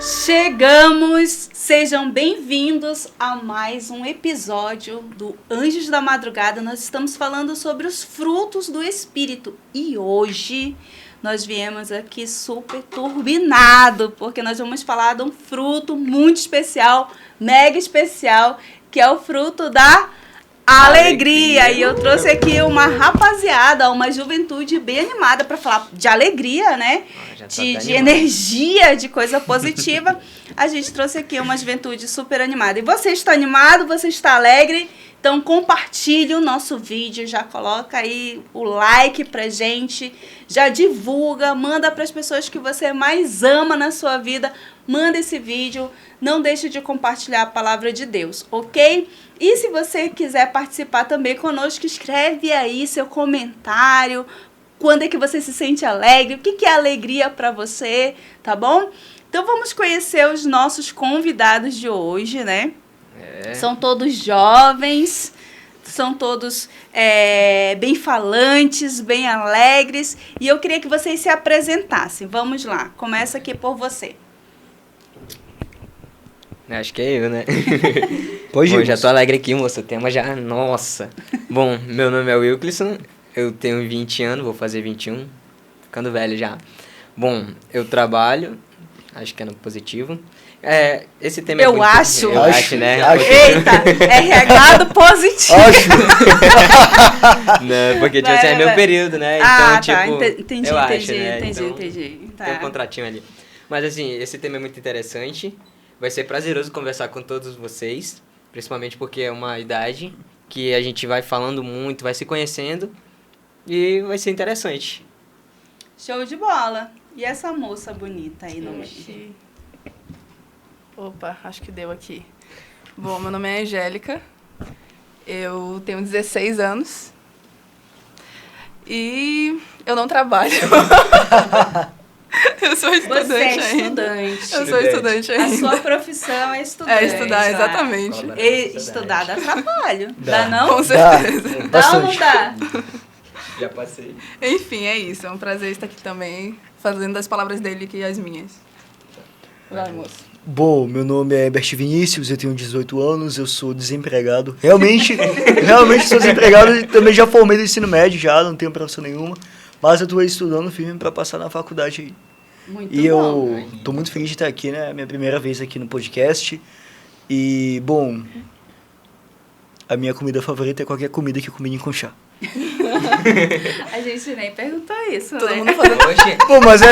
Chegamos! Sejam bem-vindos a mais um episódio do Anjos da Madrugada. Nós estamos falando sobre os frutos do Espírito e hoje nós viemos aqui super turbinado, porque nós vamos falar de um fruto muito especial, mega especial, que é o fruto da alegria. E eu trouxe aqui uma rapaziada, uma juventude bem animada para falar de alegria, né? De energia, de coisa positiva. A gente trouxe aqui uma juventude super animada. E você está animado? Você está alegre? Então compartilhe o nosso vídeo, já coloca aí o like pra gente, já divulga, manda para as pessoas que você mais ama na sua vida, manda esse vídeo, não deixe de compartilhar a palavra de Deus, ok? E se você quiser participar também conosco, escreve aí seu comentário, quando é que você se sente alegre, o que é alegria para você, tá bom? Então vamos conhecer os nossos convidados de hoje, né? São todos jovens, são todos bem falantes, bem alegres. E eu queria que vocês se apresentassem. Vamos lá, começa aqui por você. Acho que é eu, né? Bom, já tô alegre aqui, moço. O tema já... Nossa! Bom, meu nome é Wilclisson, eu tenho 20 anos, vou fazer 21. Ficando velho já. Bom, eu trabalho, acho que é no positivo. Esse tema é muito... Eu acho, né? Eita, RH do positivo. Não, porque, tipo assim, é meu período, né? Então, Entendi. Tá. Tem um contratinho ali. Mas, assim, esse tema é muito interessante. Vai ser prazeroso conversar com todos vocês, principalmente porque é uma idade que a gente vai falando muito, vai se conhecendo e vai ser interessante. Show de bola. E essa moça bonita aí no meio? Opa, acho que deu aqui. Bom, meu nome é Angélica, eu tenho 16 anos e eu não trabalho. Eu sou estudante ainda. Você é estudante. Eu sou estudante ainda. A sua profissão é estudante. É estudar, exatamente. E estudar dá trabalho. Dá não? Com certeza. Dá ou não dá? Já passei. Enfim, é isso. É um prazer estar aqui também, fazendo as palavras dele que as minhas. Vai, moço. Bom, meu nome é Bert Vinícius, eu tenho 18 anos, eu sou desempregado. Realmente sou desempregado e também já formei no ensino médio, não tenho profissão nenhuma. Mas eu estou estudando firme para passar na faculdade aí. Muito bom. Eu estou muito feliz de estar aqui, né? Minha primeira vez aqui no podcast. E, bom, a minha comida favorita é qualquer comida que eu combine com chá. A gente nem perguntou isso, Todo né? mundo fazendo... Pô, mas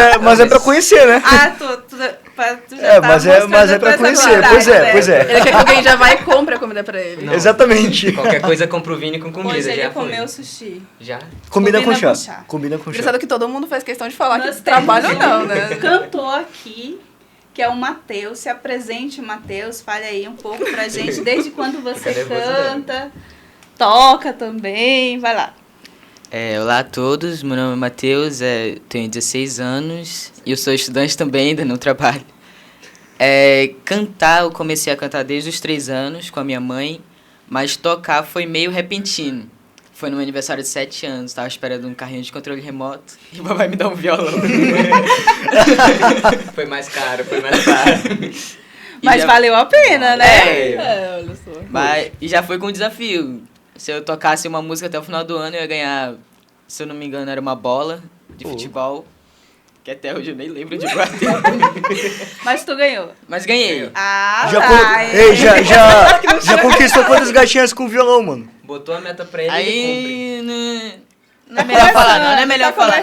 é pra conhecer, né? Tu já mas é pra conhecer, pois é. Ele quer que alguém já vai e compre a comida pra ele. Não. Exatamente. Qualquer coisa compra o Vini com comida, hoje já ele comeu sushi. Já? Combina com chá. Combina com chá. Engraçado que todo mundo faz questão de falar que trabalha ou não, né? Cantor aqui, que é o Matheus. Se apresente, Matheus. Fale aí um pouco pra gente. Desde quando você canta, toca também. Vai lá. Olá a todos, meu nome é Matheus, tenho 16 anos e eu sou estudante também, ainda não trabalho. Cantar, eu comecei a cantar desde os 3 anos com a minha mãe, mas tocar foi meio repentino. Foi no meu aniversário de 7 anos, estava esperando um carrinho de controle remoto e o papai me dá um violão. Foi mais caro. Mas valeu a pena, né? Olha só. E já foi com um desafio. Se eu tocasse uma música até o final do ano, eu ia ganhar, se eu não me engano, era uma bola de futebol, que até hoje eu nem lembro de bater. Mas tu ganhou. Mas ganhei. Já conquistou quantas gatinhas com violão, mano? Botou a meta pra ele aí e não é melhor falar, não é melhor falar.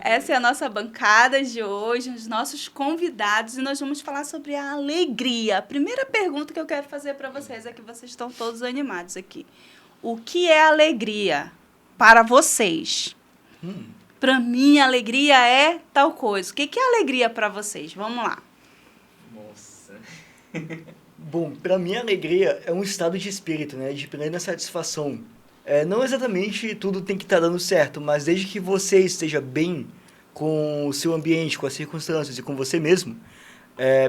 Essa é a nossa bancada de hoje, os nossos convidados, e nós vamos falar sobre a alegria. A primeira pergunta que eu quero fazer para vocês é que vocês estão todos animados aqui. O que é alegria para vocês? Para mim, alegria é tal coisa. O que é alegria para vocês? Vamos lá. Nossa. Bom, para mim, a alegria é um estado de espírito, né? De plena satisfação. Não exatamente tudo tem que estar dando certo, mas desde que você esteja bem com o seu ambiente, com as circunstâncias e com você mesmo,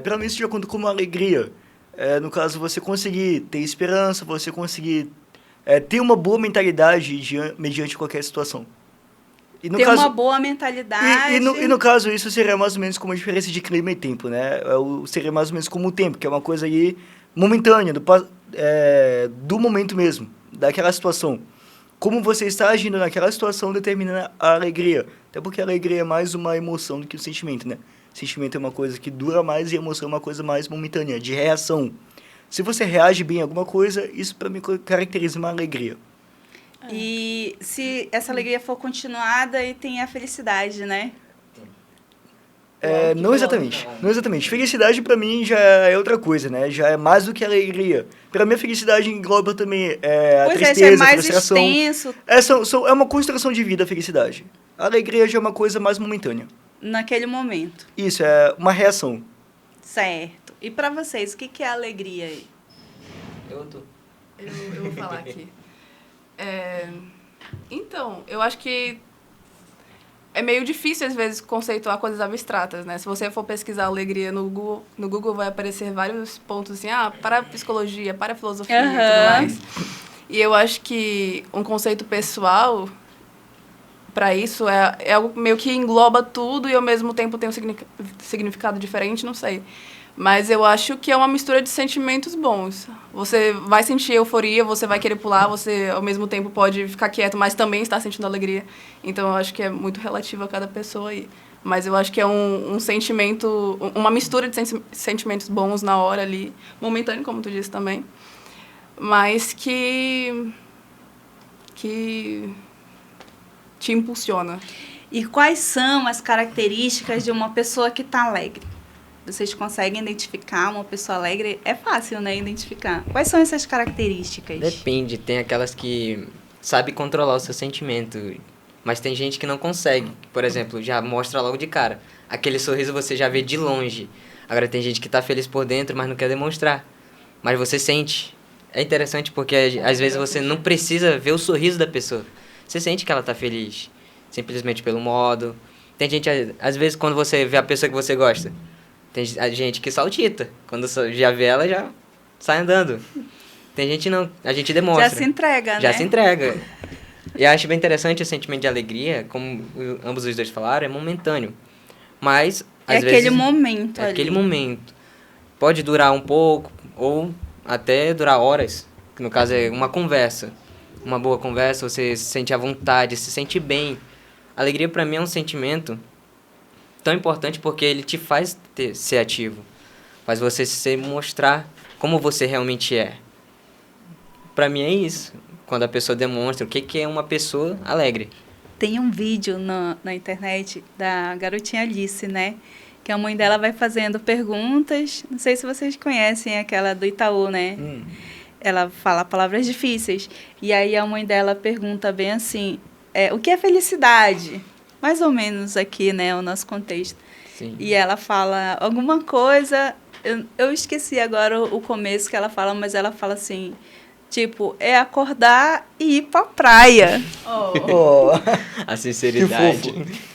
para mim isso já conta como uma alegria. No caso, você conseguir ter esperança, você conseguir ter uma boa mentalidade mediante qualquer situação. E no ter caso, uma boa mentalidade. E no caso, isso seria mais ou menos como a diferença de clima e tempo, né? Seria mais ou menos como o tempo, que é uma coisa aí momentânea, do momento mesmo, daquela situação. Como você está agindo naquela situação determina a alegria. Até porque a alegria é mais uma emoção do que o sentimento, né? O sentimento é uma coisa que dura mais e a emoção é uma coisa mais momentânea, de reação. Se você reage bem a alguma coisa, isso para mim caracteriza uma alegria. E se essa alegria for continuada e tem a felicidade, né? Não exatamente. Não exatamente. Felicidade para mim já é outra coisa, né? Já é mais do que alegria. Para mim a felicidade engloba também a tristeza, é mais a frustração. extenso. É uma construção de vida a felicidade. A alegria já é uma coisa mais momentânea. Naquele momento. Isso, é uma reação. Certo. E para vocês, o que é alegria aí? Eu vou falar aqui. Então, eu acho que é meio difícil, às vezes, conceituar coisas abstratas, né? Se você for pesquisar alegria no Google vai aparecer vários pontos assim, para a psicologia, para a filosofia e tudo mais. E eu acho que um conceito pessoal para isso é algo meio que engloba tudo e, ao mesmo tempo, tem um significado diferente, não sei. Mas eu acho que é uma mistura de sentimentos bons. Você vai sentir euforia, você vai querer pular, você ao mesmo tempo pode ficar quieto, mas também está sentindo alegria. Então eu acho que é muito relativo a cada pessoa aí. Mas eu acho que é um sentimento, uma mistura de sentimentos bons na hora ali, momentâneo, como tu disse também. Mas que te impulsiona. E quais são as características de uma pessoa que está alegre? Vocês conseguem identificar uma pessoa alegre? É fácil, né, identificar. Quais são essas características? Depende, tem aquelas que sabem controlar o seu sentimento, mas tem gente que não consegue. Por exemplo, já mostra logo de cara. Aquele sorriso você já vê de longe. Agora tem gente que tá feliz por dentro, mas não quer demonstrar. Mas você sente. É interessante porque às vezes você não precisa ver o sorriso da pessoa. Você sente que ela tá feliz, simplesmente pelo modo. Tem gente, às vezes, quando você vê a pessoa que você gosta, tem gente que saltita. Quando já vê ela, já sai andando. Tem gente não. A gente demonstra. Já se entrega, Já né? se entrega. E eu acho bem interessante o sentimento de alegria, como ambos os dois falaram, é momentâneo. Mas, às vezes... aquele momento ali. É aquele momento. Pode durar um pouco, ou até durar horas. Que no caso é uma conversa. Uma boa conversa, você se sente à vontade, se sente bem. A alegria, pra mim, é um sentimento tão importante porque ele te faz ser ativo. Faz você se mostrar como você realmente é. Pra mim é isso. Quando a pessoa demonstra o que é uma pessoa alegre. Tem um vídeo na internet da garotinha Alice, né? Que a mãe dela vai fazendo perguntas. Não sei se vocês conhecem aquela do Itaú, né? Ela fala palavras difíceis. E aí a mãe dela pergunta bem assim, o que é felicidade? Mais ou menos aqui, né, o nosso contexto. Sim. E ela fala alguma coisa, eu esqueci agora o começo que ela fala, mas ela fala assim, tipo, é acordar e ir pra praia. A sinceridade. Que fofo.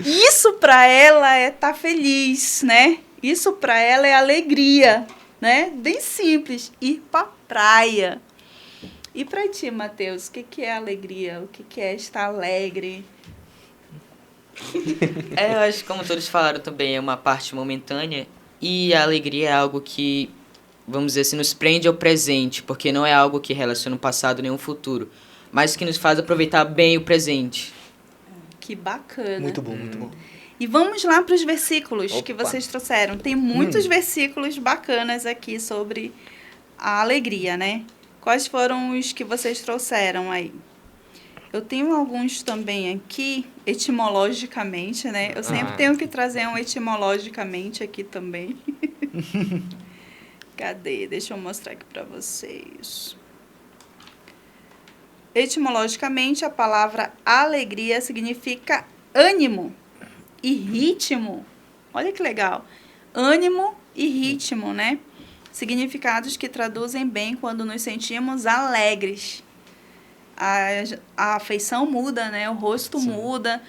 Isso pra ela é estar feliz, né? Isso pra ela é alegria, né? Bem simples, ir pra praia. E pra ti, Matheus, o que é alegria? O que é estar alegre? Eu acho que, como todos falaram também, é uma parte momentânea. E a alegria é algo que, vamos dizer assim, nos prende ao presente, porque não é algo que relaciona o passado nem o futuro, mas que nos faz aproveitar bem o presente. Que bacana. Muito bom, muito bom. E vamos lá para os versículos que Opa. vocês trouxeram. Tem muitos versículos bacanas aqui sobre a alegria, né? Quais foram os que vocês trouxeram aí? Eu tenho alguns também aqui, etimologicamente, né? Eu sempre tenho que trazer um etimologicamente aqui também. Cadê? Deixa eu mostrar aqui para vocês. Etimologicamente, a palavra alegria significa ânimo e ritmo. Olha que legal. Ânimo e ritmo, né? Significados que traduzem bem quando nos sentimos alegres. A afeição muda, né? O rosto muda.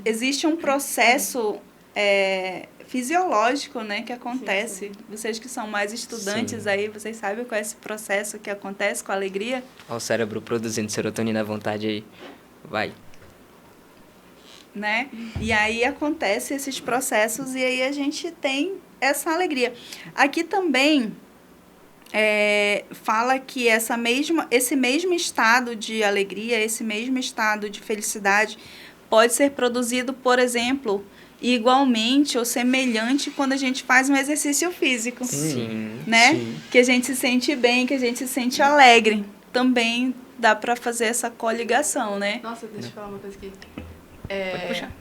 Existe um processo fisiológico, né, que acontece. Sim. Vocês que são mais estudantes aí, vocês sabem qual é esse processo que acontece com a alegria? Olha o cérebro produzindo serotonina à vontade aí. vai. Né? E aí acontece esses processos e aí a gente tem essa alegria. Aqui também fala que esse mesmo estado de alegria, esse mesmo estado de felicidade pode ser produzido, por exemplo, igualmente ou semelhante quando a gente faz um exercício físico. Sim. Né? Sim. Que a gente se sente bem, que a gente se sente alegre. Também dá para fazer essa coligação, né? Nossa, deixa eu falar uma coisa aqui. Pode puxar.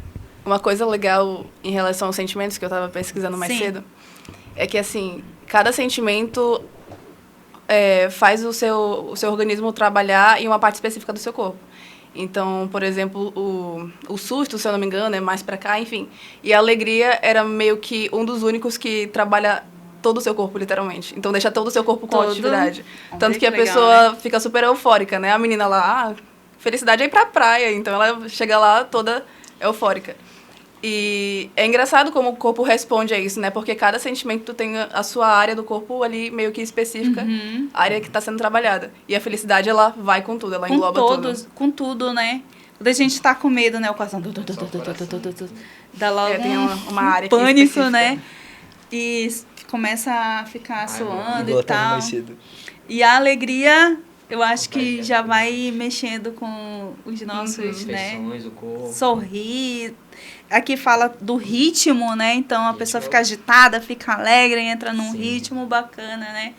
Uma coisa legal em relação aos sentimentos, que eu estava pesquisando mais cedo, é que, assim, cada sentimento faz o seu organismo trabalhar em uma parte específica do seu corpo. Então, por exemplo, o susto, se eu não me engano, é mais pra cá, enfim. E a alegria era meio que um dos únicos que trabalha todo o seu corpo, literalmente. Então, deixa todo o seu corpo com atividade. Tanto que a pessoa fica super eufórica, né? A menina lá, felicidade é ir pra praia. Então, ela chega lá toda eufórica. E é engraçado como o corpo responde a isso, né? Porque cada sentimento tem a sua área do corpo ali meio que específica, a área que está sendo trabalhada. E a felicidade, ela vai com tudo, ela engloba tudo. Com tudo, né? Quando a gente tá com medo, né? O coração... Dá logo tem uma área pânico, específica. né? E começa a ficar suando e tal. Mais cedo. E a alegria, eu acho que já vai mexendo com os nossos, né? O corpo. Sorrir. Aqui fala do ritmo, né? Então a pessoa fica agitada, fica alegre, entra num ritmo bacana, né?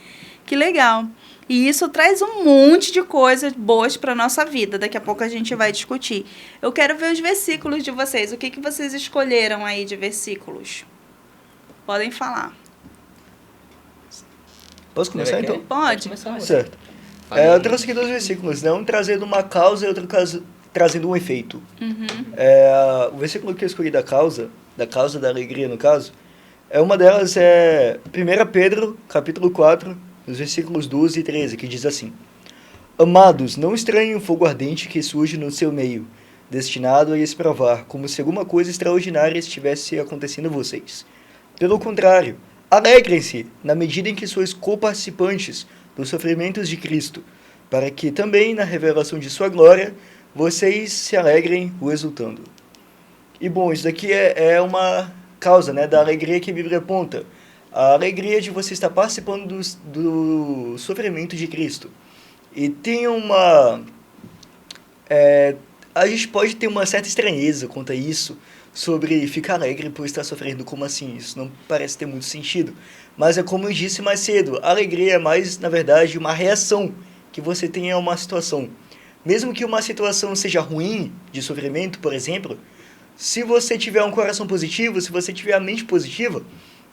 Que legal. E isso traz um monte de coisas boas para nossa vida. Daqui a pouco a gente vai discutir. Eu quero ver os versículos de vocês. O que vocês escolheram aí de versículos? Podem falar. Posso começar, então? Pode. Certo. Eu trouxe aqui 2 versículos, né? Um trazendo uma causa e outro trazendo um efeito. O versículo que eu escolhi da causa da alegria, no caso, uma delas é 1 Pedro, capítulo 4, nos versículos 12 e 13, que diz assim: Amados, não estranhem o fogo ardente que surge no seu meio, destinado a lhes provar, como se alguma coisa extraordinária estivesse acontecendo a vocês. Pelo contrário, alegrem-se na medida em que sois co-participantes dos sofrimentos de Cristo, para que também, na revelação de sua glória, vocês se alegrem o exultando. E bom, isso daqui é uma causa, né, da alegria que a Bíblia aponta. A alegria de você estar participando do sofrimento de Cristo. E tem a gente pode ter uma certa estranheza quanto a isso, sobre ficar alegre por estar sofrendo. Como assim? Isso não parece ter muito sentido. Mas é como eu disse mais cedo, a alegria é mais, na verdade, uma reação que você tem a uma situação. Mesmo que uma situação seja ruim, de sofrimento, por exemplo, se você tiver um coração positivo, se você tiver a mente positiva,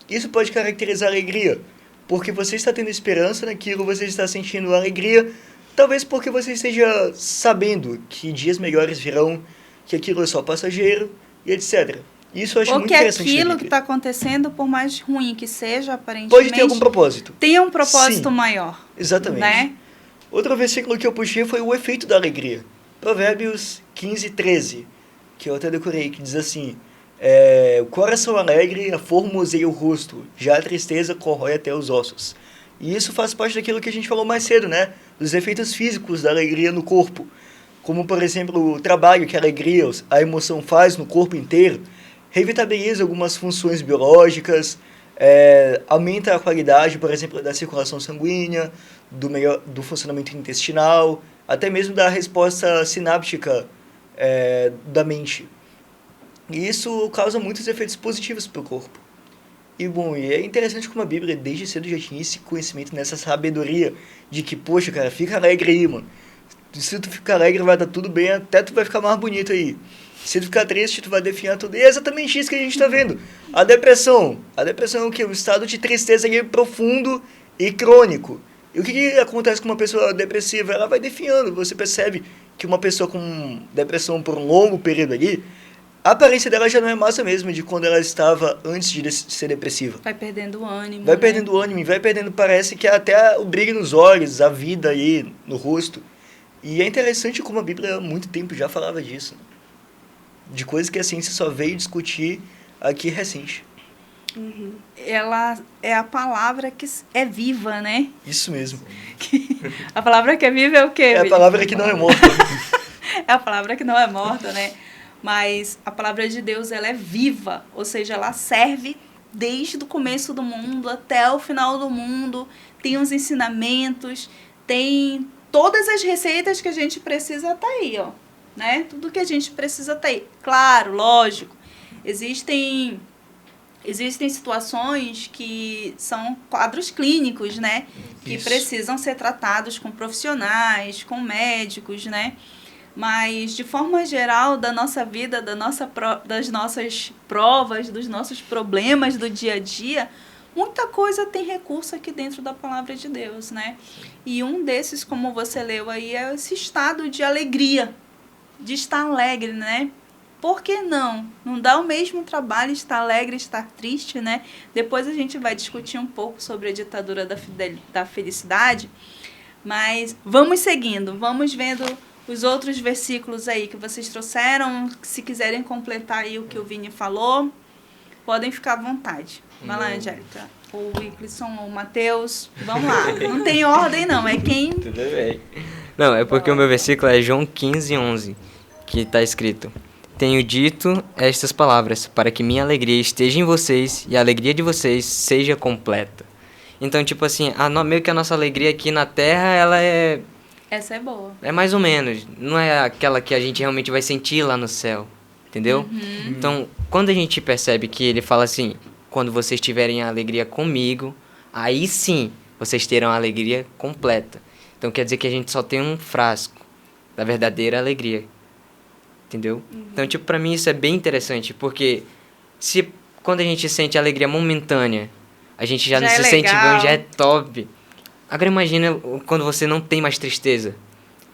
isso pode caracterizar a alegria. Porque você está tendo esperança naquilo, você está sentindo alegria, talvez porque você esteja sabendo que dias melhores virão, que aquilo é só passageiro, e etc. Isso eu acho muito interessante. Ou que aquilo que está acontecendo, por mais ruim que seja, aparentemente... pode ter algum propósito. Tem um propósito Sim, maior. Exatamente. Né? Outro versículo que eu puxei foi o efeito da alegria. Provérbios 15, 13, que eu até decorei, que diz assim: o coração alegre aformoseia o rosto, já a tristeza corrói até os ossos. E isso faz parte daquilo que a gente falou mais cedo, né? Dos efeitos físicos da alegria no corpo. Como, por exemplo, o trabalho que a alegria, a emoção faz no corpo inteiro, revitaliza algumas funções biológicas, aumenta a qualidade, por exemplo, da circulação sanguínea, do funcionamento intestinal, até mesmo da resposta sináptica da mente. E isso causa muitos efeitos positivos para o corpo. E, bom, é interessante como a Bíblia desde cedo já tinha esse conhecimento, nessa sabedoria de que, poxa, cara, fica alegre aí, mano. Se tu ficar alegre, vai dar tudo bem, até tu vai ficar mais bonito aí. Se tu ficar triste, tu vai definhar tudo. E é exatamente isso que a gente está vendo. A depressão é o quê? Um estado de tristeza profundo e crônico. E o que acontece com uma pessoa depressiva? Ela vai definhando. Você percebe que uma pessoa com depressão por um longo período ali, a aparência dela já não é massa mesmo de quando ela estava antes de ser depressiva. Vai perdendo o ânimo. Vai perdendo o ânimo, vai perdendo, parece que até o brilho nos olhos, a vida aí no rosto. E é interessante como a Bíblia há muito tempo já falava disso. De coisas que a ciência só veio discutir aqui recente. Uhum. Ela é a palavra que é viva, né? Isso mesmo. A palavra que é viva é o quê? É a palavra que não é morta. É a palavra que não é morta, né? Mas a palavra de Deus, ela é viva, ou seja, ela serve desde o começo do mundo até o final do mundo, tem os ensinamentos, tem todas as receitas que a gente precisa tá aí, ó, né? Tudo que a gente precisa tá aí. Claro, lógico, existem situações que são quadros clínicos, né? Que Isso. precisam ser tratados com profissionais, com médicos, né? Mas, de forma geral, da nossa vida, das nossas provas, dos nossos problemas do dia a dia, muita coisa tem recurso aqui dentro da palavra de Deus, né? E um desses, como você leu aí, é esse estado de alegria, de estar alegre, né? Por que não? Não dá o mesmo trabalho estar alegre e estar triste, né? Depois a gente vai discutir um pouco sobre a ditadura da felicidade, mas vamos seguindo, vamos vendo os outros versículos aí que vocês trouxeram. Se quiserem completar aí o que o Vini falou, podem ficar à vontade. Vai lá, Angélica. O Wicklisson, o Matheus. Vamos lá. Não tem ordem, não. É quem... Tudo bem. Não, é porque o meu versículo é João 15:11, que está escrito: Tenho dito estas palavras, para que minha alegria esteja em vocês e a alegria de vocês seja completa. Então, tipo assim, meio que a nossa alegria aqui na Terra, ela é... Essa é boa. É mais ou menos. Não é aquela que a gente realmente vai sentir lá no céu. Entendeu? Então, quando a gente percebe que ele fala assim, quando vocês tiverem a alegria comigo, aí sim vocês terão a alegria completa. Então, quer dizer que a gente só tem um frasco da verdadeira alegria. Entendeu? Então, tipo, pra mim isso é bem interessante, porque quando a gente sente alegria momentânea, a gente já não se sente bem, já é top. Agora imagina quando você não tem mais tristeza.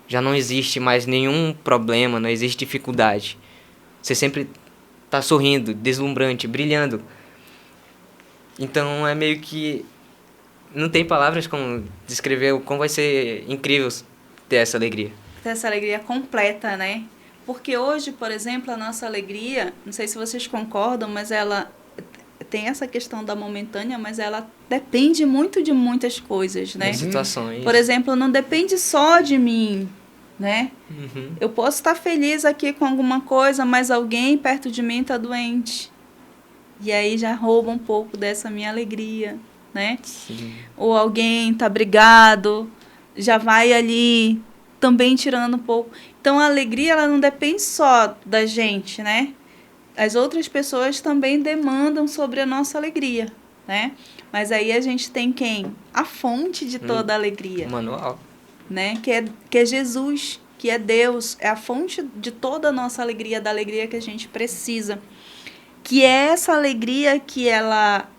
Já não existe mais nenhum problema, não existe dificuldade. Você sempre tá sorrindo, deslumbrante, brilhando. Então é meio que... Não tem palavras como descrever como vai ser incrível ter essa alegria. Ter essa alegria completa, né? Porque hoje, por exemplo, a nossa alegria, não sei se vocês concordam, mas ela tem essa questão da momentânea, mas ela depende muito de muitas coisas, né? Situações. Por exemplo, não depende só de mim, né? Eu posso estar feliz aqui com alguma coisa, mas alguém perto de mim está doente. E aí já rouba um pouco dessa minha alegria, né? Sim. Ou alguém está brigado, já vai ali também tirando um pouco. Então, a alegria, ela não depende só da gente, né? As outras pessoas também demandam sobre a nossa alegria, né? Mas aí a gente tem quem? A fonte de toda a alegria. O manual. Né? Que é Jesus, que é Deus, é a fonte de toda a nossa alegria, da alegria que a gente precisa. Que é essa alegria que ela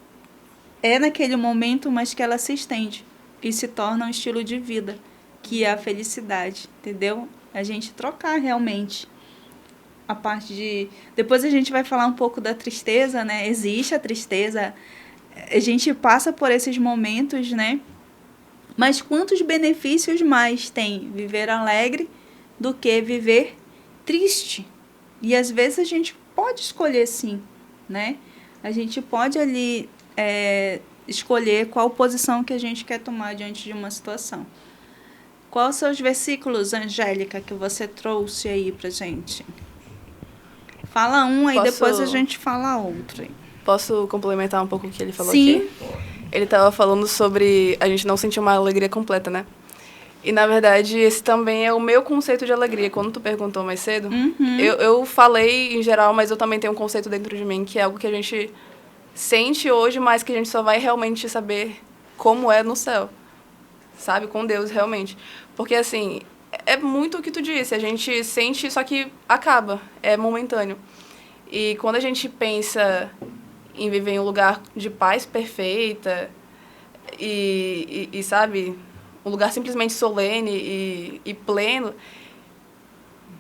é naquele momento, mas que ela se estende e se torna um estilo de vida, que é a felicidade, entendeu? A gente trocar realmente a parte de... Depois a gente vai falar um pouco da tristeza, né? Existe a tristeza, a gente passa por esses momentos, né? Mas quantos benefícios mais tem viver alegre do que viver triste? E às vezes a gente pode escolher sim, né? A gente pode ali escolher qual posição que a gente quer tomar diante de uma situação. Quais são os versículos, Angélica, que você trouxe aí pra gente? Fala um, aí depois a gente fala outro. Aí. Posso complementar um pouco o que ele falou Sim. aqui? Ele estava falando sobre a gente não sentir uma alegria completa, né? E, na verdade, esse também é o meu conceito de alegria. Quando tu perguntou mais cedo, eu falei em geral, mas eu também tenho um conceito dentro de mim, que é algo que a gente sente hoje, mas que a gente só vai realmente saber como é no céu. Sabe? Com Deus, realmente. Porque, assim, é muito o que tu disse. A gente sente, só que acaba. É momentâneo. E quando a gente pensa em viver em um lugar de paz perfeita e sabe, um lugar simplesmente solene e pleno,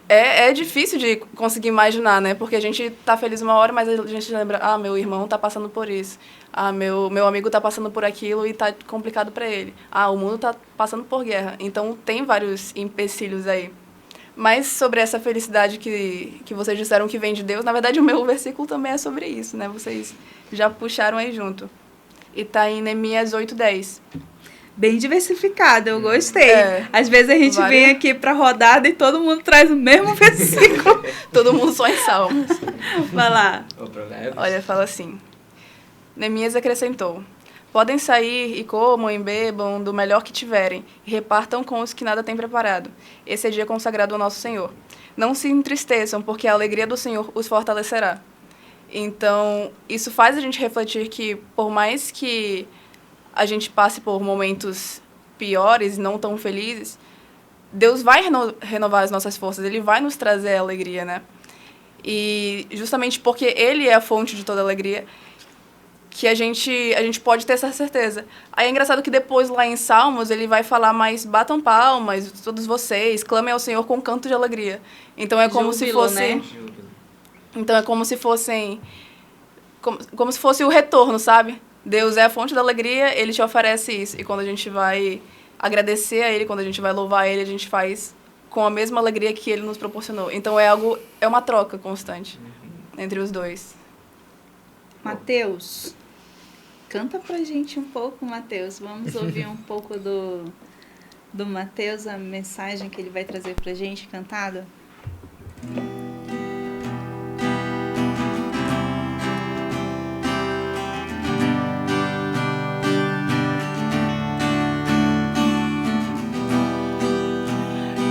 é difícil de conseguir imaginar, né? Porque a gente tá feliz uma hora, mas a gente lembra, meu irmão tá passando por isso. Meu amigo tá passando por aquilo e tá complicado para ele. O mundo tá passando por guerra. Então, tem vários empecilhos aí. Mas sobre essa felicidade que vocês disseram que vem de Deus, na verdade, o meu versículo também é sobre isso, né? Vocês já puxaram aí junto. E tá em Neemias 8:10. bem diversificado, eu gostei. Às vezes a gente vem aqui pra rodada e todo mundo traz o mesmo versículo. Todo mundo só em Salmos. Vai lá. Olha, fala assim. Neemias acrescentou: podem sair e comam e bebam do melhor que tiverem, e repartam com os que nada têm preparado. Esse é dia consagrado ao nosso Senhor. Não se entristeçam, porque a alegria do Senhor os fortalecerá. Então, isso faz a gente refletir que, por mais que a gente passe por momentos piores e não tão felizes, Deus vai renovar as nossas forças, Ele vai nos trazer a alegria, né? E justamente porque Ele é a fonte de toda alegria, que a gente pode ter essa certeza. Aí é engraçado que depois, lá em Salmos, ele vai falar mais: batam palmas, todos vocês, clamem ao Senhor com canto de alegria. Então é como se fosse... né? Então é como se fossem... Como se fosse o retorno, sabe? Deus é a fonte da alegria, Ele te oferece isso. E quando a gente vai agradecer a Ele, quando a gente vai louvar Ele, a gente faz com a mesma alegria que Ele nos proporcionou. Então é uma troca constante entre os dois. Mateus, canta pra gente um pouco, Mateus. Vamos ouvir um pouco do Mateus, a mensagem que ele vai trazer pra gente cantada.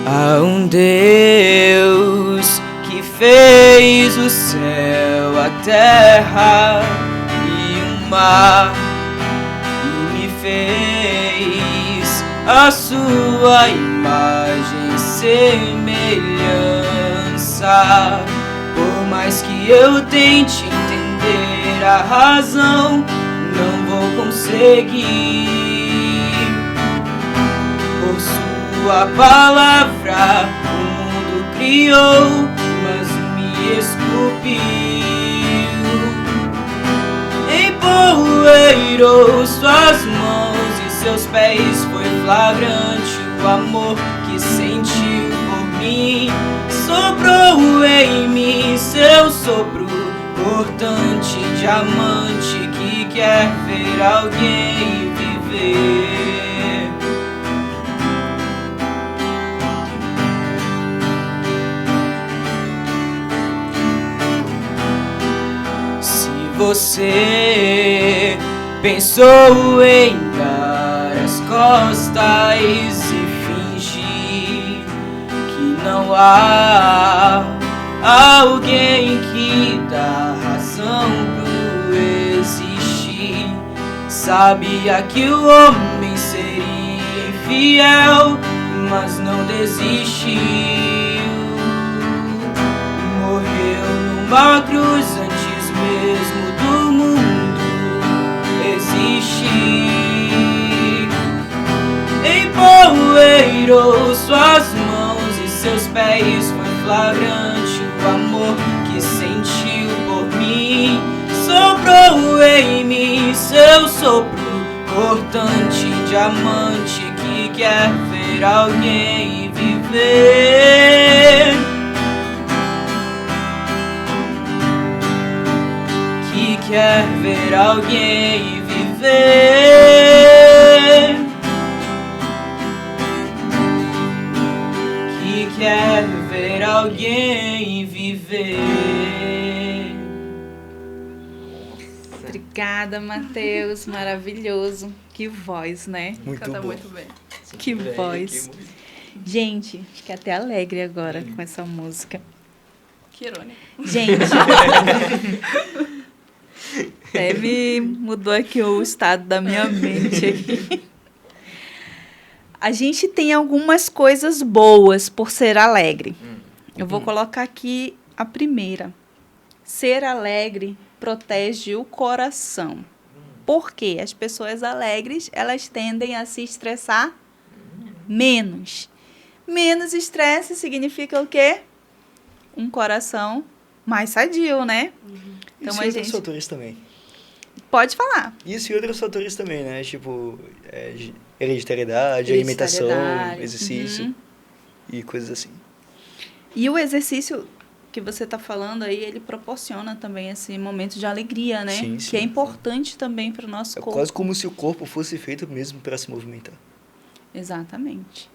Há um Deus que fez o céu, a terra e o mar, e me fez a sua imagem e semelhança. Por mais que eu tente entender a razão, não vou conseguir. Por sua palavra o mundo criou, mas me esculpiu. Empoeirou suas mãos e seus pés, foi flagrante o amor que sentiu por mim. Soprou em mim seu sopro cortante, diamante que quer ver alguém viver. Você pensou em dar as costas e fingir que não há alguém que dá razão pro existir. Sabia que o homem seria infiel, mas não desistiu. Morreu numa cruz antes mesmo do mundo existir. Empoeirou suas mãos e seus pés, foi flagrante o amor que sentiu por mim. Soprou em mim seu sopro cortante, diamante que quer ver alguém viver. Quer ver alguém viver, que quer ver alguém viver. Obrigada, Mateus, maravilhoso. Que voz, né? Canta muito bem. Que voz. Gente, fiquei até alegre agora com essa música. Que irônico. Gente... Até me mudou aqui o estado da minha mente aqui. A gente tem algumas coisas boas por ser alegre. Eu vou colocar aqui a primeira. Ser alegre protege o coração. Por quê? As pessoas alegres, elas tendem a se estressar menos. Menos estresse significa o quê? Um coração mais sadio, né? Então, isso e outros fatores também. Pode falar. Isso e outros fatores também, né? Tipo, hereditariedade, alimentação, exercício e coisas assim. E o exercício que você está falando aí, ele proporciona também esse momento de alegria, né? Sim, que sim. é importante também para o nosso É corpo. quase como se o corpo fosse feito mesmo para se movimentar. Exatamente.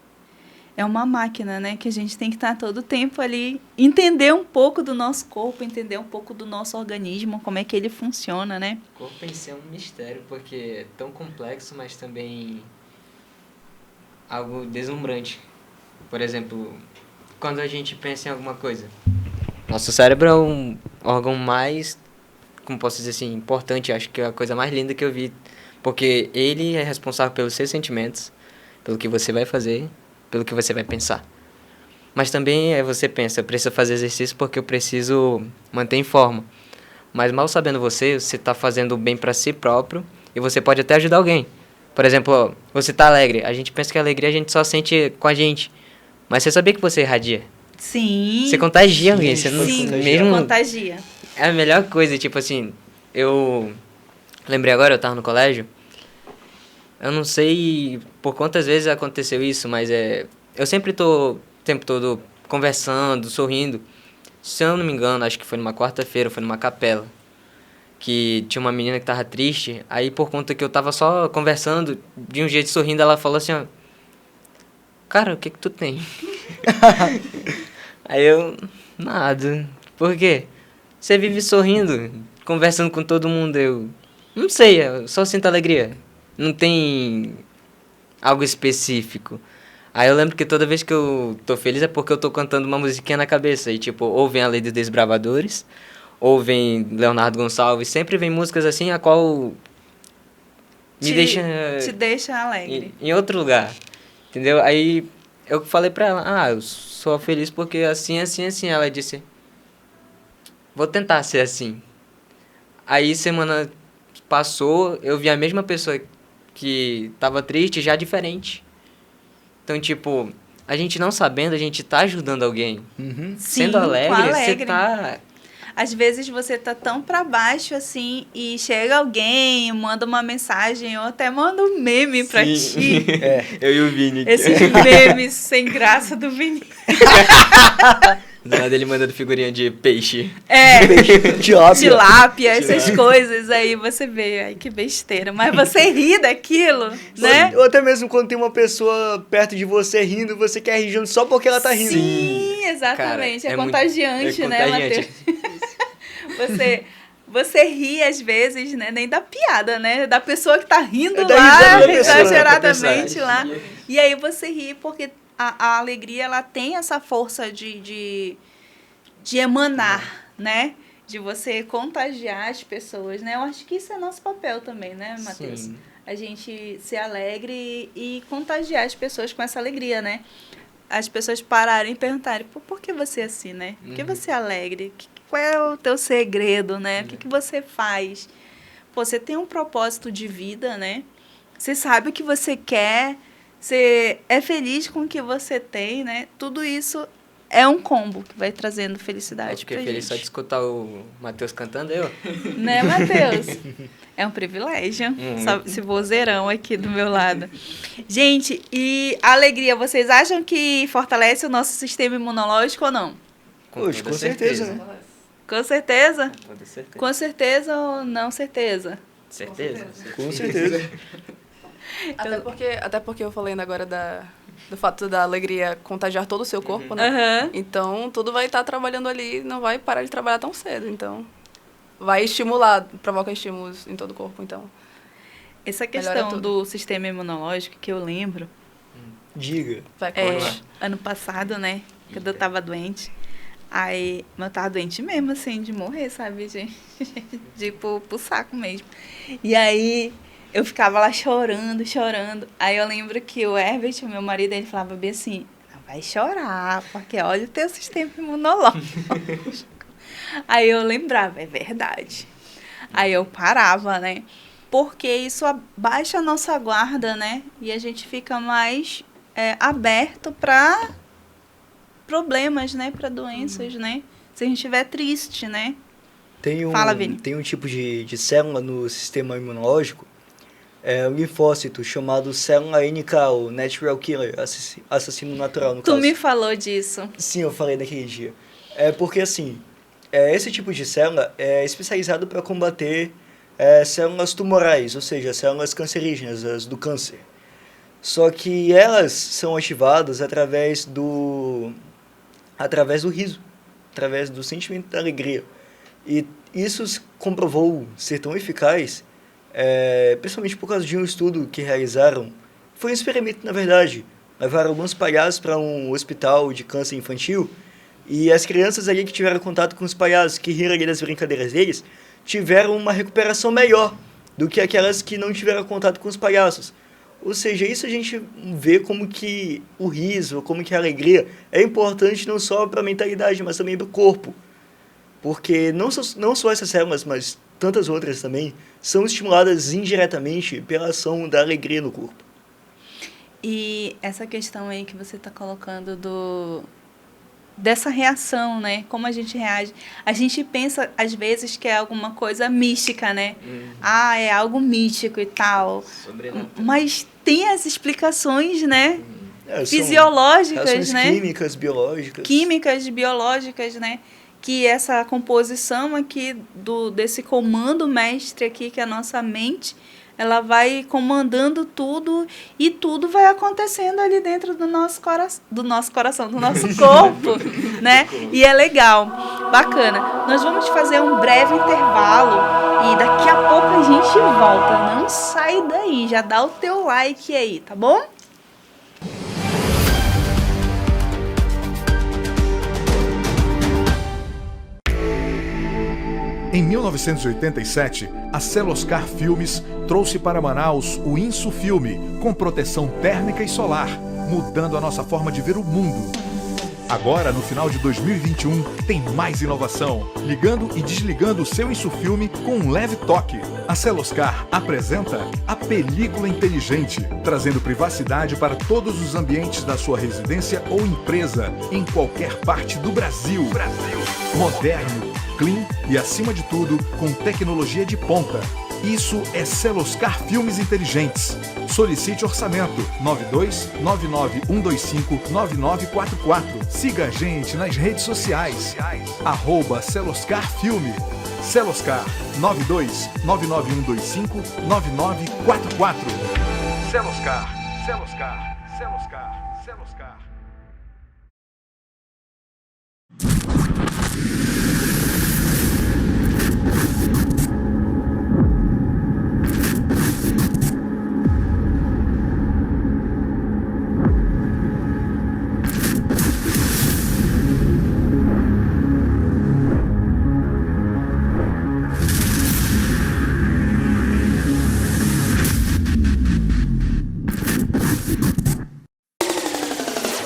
É uma máquina, né? Que a gente tem que estar todo tempo ali, entender um pouco do nosso corpo, entender um pouco do nosso organismo, como é que ele funciona, né? O corpo em si é um mistério, porque é tão complexo, mas também algo deslumbrante. Por exemplo, quando a gente pensa em alguma coisa, nosso cérebro é um órgão mais, como posso dizer assim, importante, acho que é a coisa mais linda que eu vi, porque ele é responsável pelos seus sentimentos, pelo que você vai fazer, pelo que você vai pensar. Mas também você pensa, eu preciso fazer exercício porque eu preciso manter em forma. Mas mal sabendo você está fazendo bem para si próprio e você pode até ajudar alguém. Por exemplo, ó, você está alegre, a gente pensa que a alegria a gente só sente com a gente. Mas você sabia que você irradia? Sim. Você contagia alguém, você não Sim, mesmo contagia. é a melhor coisa, tipo assim, eu lembrei agora, eu tava no colégio. Eu não sei por quantas vezes aconteceu isso, mas eu sempre tô o tempo todo conversando, sorrindo. Se eu não me engano, acho que foi numa quarta-feira, foi numa capela, que tinha uma menina que tava triste, aí por conta que eu tava só conversando, de um jeito sorrindo, ela falou assim, ó, cara, o que tu tem? Aí eu, nada. Por quê? Você vive sorrindo, conversando com todo mundo, eu não sei, eu só sinto alegria. Não tem algo específico. Aí eu lembro que toda vez que eu tô feliz é porque eu tô cantando uma musiquinha na cabeça. E tipo, ou vem a Lei dos Desbravadores, ou vem Leonardo Gonçalves. Sempre vem músicas assim, a qual me deixa Te deixa alegre. em outro lugar. Entendeu? Aí eu falei pra ela, eu sou feliz porque assim, assim, assim. Ela disse, vou tentar ser assim. Aí semana passou, eu vi a mesma pessoa que tava triste, já diferente. Então, tipo, a gente não sabendo, a gente tá ajudando alguém. Uhum. Sendo Sim, alegre, com você alegre. tá... Às vezes você tá tão pra baixo assim e chega alguém, manda uma mensagem ou até manda um meme pra ti. Eu e o Vini. Esses memes sem graça do Vini. Do nada ele mandando figurinha de peixe. Tilápia, essas coisas aí você vê, ai que besteira. Mas você ri daquilo, né? Ou até mesmo quando tem uma pessoa perto de você rindo, você quer rir junto só porque ela tá rindo. Sim, exatamente. Cara, é, muito- contagiante, né, Matheus? Você ri às vezes, né? Nem da piada, né? Da pessoa que tá rindo Da lá, risada da pessoa. exageradamente lá. E aí você ri porque a alegria, ela tem essa força de emanar, né? De você contagiar as pessoas, né? Eu acho que isso é nosso papel também, né, Matheus? Sim. A gente ser alegre e contagiar as pessoas com essa alegria, né? As pessoas pararem e perguntarem, por que você é assim, né? Por que você é alegre? Qual é o teu segredo, né? O que você faz? Pô, você tem um propósito de vida, né? Você sabe o que você quer, você é feliz com o que você tem, né? Tudo isso é um combo que vai trazendo Eu felicidade fiquei pra feliz só de gente. escutar o Matheus cantando, eu. Né, Matheus? É um privilégio. Esse vozeirão aqui do meu lado. Gente, e a alegria, vocês acham que fortalece o nosso sistema imunológico ou não? Poxa, toda com certeza, né? Com certeza? Com toda certeza. Com certeza ou não certeza? Certeza? Com certeza. Até porque eu falei ainda agora do fato da alegria contagiar todo o seu corpo, né? Aham. Então, tudo vai estar trabalhando ali, não vai parar de trabalhar tão cedo. Então, vai estimular, provoca estímulos em todo o corpo, então. Essa Melhora questão tudo. do sistema imunológico que eu lembro, Diga. Vai é, continuar. ano passado, né? Quando eu tava doente. Aí, eu tava doente mesmo, assim, de morrer, sabe, gente? De ir pro saco mesmo. E aí, eu ficava lá chorando, chorando. Aí eu lembro que o Herbert, o meu marido, ele falava bem assim, não vai chorar, porque olha o teu sistema imunológico. Aí eu lembrava, é verdade. Aí eu parava, né? Porque isso abaixa a nossa guarda, né? E a gente fica mais aberto para problemas, né? Para doenças, né? Se a gente estiver triste, né? Fala, Vini. Tem um tipo de célula no sistema imunológico, um linfócito chamado célula NK, o Natural Killer, assassino natural, no Tu caso. me falou disso. Sim, eu falei naquele dia. É porque, assim, esse tipo de célula é especializado para combater células tumorais, ou seja, células cancerígenas, as do câncer. Só que elas são ativadas através do riso, através do sentimento da alegria. E isso se comprovou ser tão eficaz, principalmente por causa de um estudo que realizaram. Foi um experimento, na verdade. Levaram alguns palhaços para um hospital de câncer infantil e as crianças ali que tiveram contato com os palhaços, que riram ali das brincadeiras deles, tiveram uma recuperação melhor do que aquelas que não tiveram contato com os palhaços. Ou seja, isso a gente vê como que o riso, como que a alegria é importante não só para a mentalidade, mas também para o corpo. Porque não só essas células, mas tantas outras também, são estimuladas indiretamente pela ação da alegria no corpo. E essa questão aí que você está colocando dessa reação, né? Como a gente reage. A gente pensa, às vezes, que é alguma coisa mística, né? É algo místico e tal. Mas tem as explicações, né? Fisiológicas, né? Químicas, biológicas, né? Que essa composição aqui desse comando mestre aqui, que é a nossa mente, ela vai comandando tudo e tudo vai acontecendo ali dentro do nosso coração, do nosso corpo, né? E é legal, bacana. Nós vamos fazer um breve intervalo e daqui a pouco a gente volta. Não sai daí, já dá o teu like aí, tá bom? Em 1987, a Celoscar Filmes trouxe para Manaus o Insufilme, com proteção térmica e solar, mudando a nossa forma de ver o mundo. Agora, no final de 2021, tem mais inovação, ligando e desligando o seu Insufilme com um leve toque. A Celoscar apresenta a película inteligente, trazendo privacidade para todos os ambientes da sua residência ou empresa, em qualquer parte do Brasil. Moderno, clean e, acima de tudo, com tecnologia de ponta. Isso é Celoscar Filmes Inteligentes. Solicite orçamento 9299-125-9944. Siga a gente nas redes sociais. @CeloscarFilme. Celoscar 9299-125-9944. Celoscar.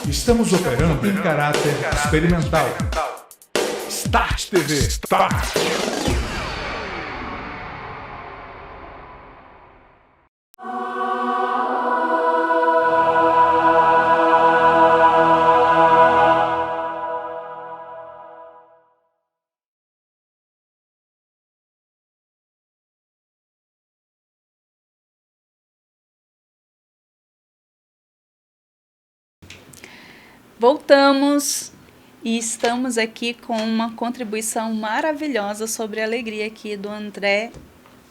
Estamos operando em caráter experimental. Start TV. Start! Voltamos e estamos aqui com uma contribuição maravilhosa sobre a alegria aqui do André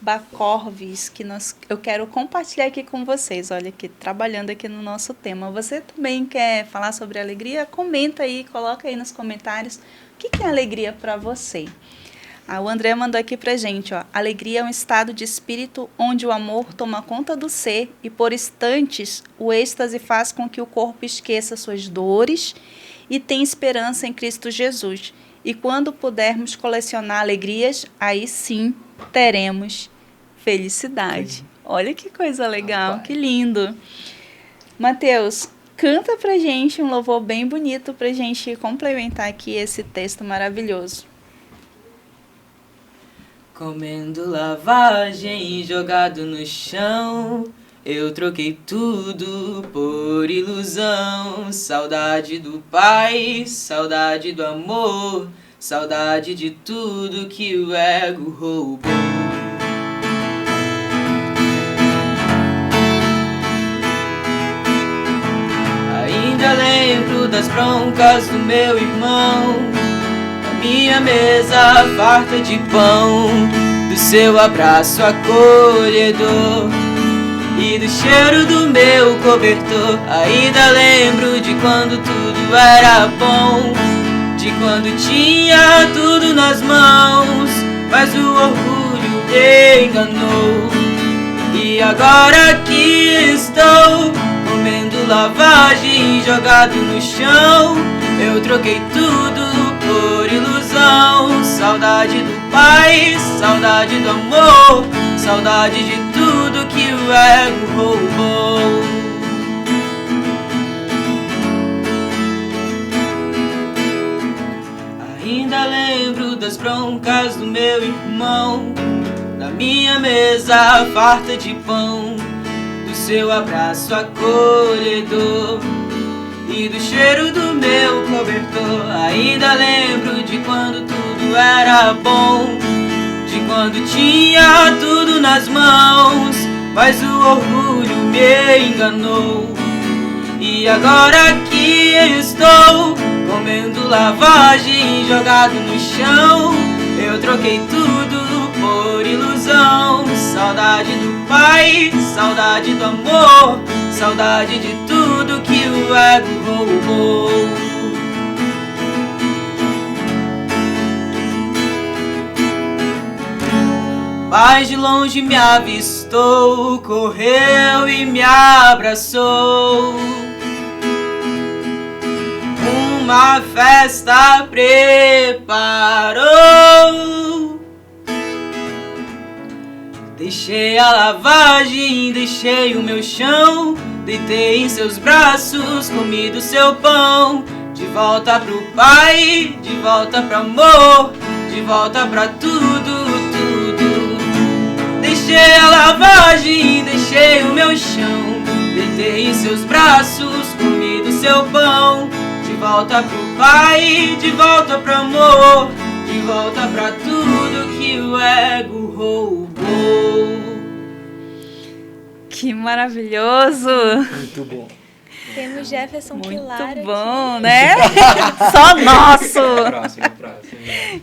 Bacorvis, que eu quero compartilhar aqui com vocês. Olha aqui, trabalhando aqui no nosso tema. Você também quer falar sobre alegria? Comenta aí, coloca aí nos comentários o que é alegria para você. O André mandou aqui pra gente, ó. Alegria é um estado de espírito onde o amor toma conta do ser e por instantes o êxtase faz com que o corpo esqueça suas dores e tenha esperança em Cristo Jesus. E quando pudermos colecionar alegrias, aí sim teremos felicidade. Olha que coisa legal, que lindo. Mateus, canta pra gente um louvor bem bonito pra gente complementar aqui esse texto maravilhoso. Comendo lavagem jogado no chão, eu troquei tudo por ilusão. Saudade do pai, saudade do amor, saudade de tudo que o ego roubou. Ainda lembro das broncas do meu irmão minha mesa farta de pão, do seu abraço acolhedor e do cheiro do meu cobertor. Ainda lembro de quando tudo era bom, de quando tinha tudo nas mãos, mas o orgulho me enganou. E agora aqui estou, comendo lavagem jogado no chão. Eu troquei tudo por ilusão. Saudade do pai, saudade do amor, saudade de tudo que o ego roubou. Ainda lembro das broncas do meu irmão, da minha mesa farta de pão, do seu abraço acolhedor e do cheiro do meu cobertor. Ainda lembro de quando tudo era bom, de quando tinha tudo nas mãos, mas o orgulho me enganou. E agora aqui estou, comendo lavagem jogado no chão. Eu troquei tudo por ilusão. Saudade do pai, saudade do amor, saudade de tudo que o ego roubou. Mas de longe me avistou, correu e me abraçou. Uma festa preparou. Deixei a lavagem, deixei o meu chão, deitei em seus braços, comi do seu pão. De volta pro pai, de volta pro amor, de volta pra tudo, tudo. Deixei a lavagem, deixei o meu chão, deitei em seus braços, comi do seu pão. De volta pro pai, de volta pro amor, de volta pra tudo que o ego roubou. Que maravilhoso! Muito bom. Temos Jefferson Pilar Muito aqui. bom, né? Só nosso! Próximo.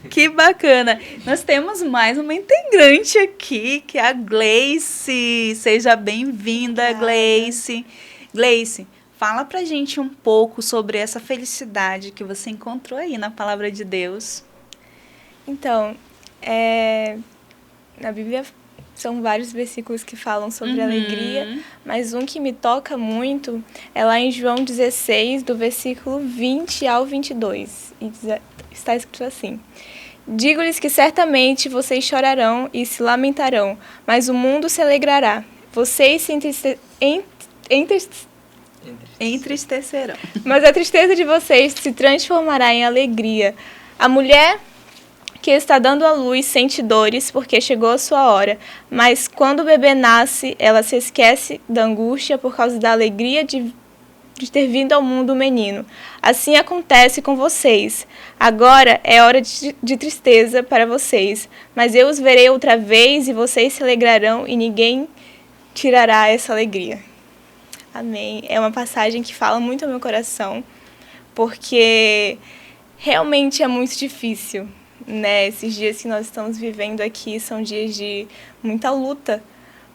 Que bacana! Nós temos mais uma integrante aqui, que é a Gleice. Seja bem-vinda, Gleice. Gleice, fala pra gente um pouco sobre essa felicidade que você encontrou aí na Palavra de Deus. Então, na Bíblia são vários versículos que falam sobre alegria, mas um que me toca muito é lá em João 16, do versículo 20 ao 22. E está escrito assim: Digo-lhes que certamente vocês chorarão e se lamentarão, mas o mundo se alegrará. Vocês se Entristecerão. mas a tristeza de vocês se transformará em alegria. A mulher que está dando à luz sente dores porque chegou a sua hora, mas quando o bebê nasce, ela se esquece da angústia por causa da alegria de ter vindo ao mundo o menino. Assim acontece com vocês. Agora é hora de tristeza para vocês, mas eu os verei outra vez e vocês se alegrarão e ninguém tirará essa alegria. Amém. É uma passagem que fala muito ao meu coração, porque realmente é muito difícil, né? Esses dias que nós estamos vivendo aqui são dias de muita luta,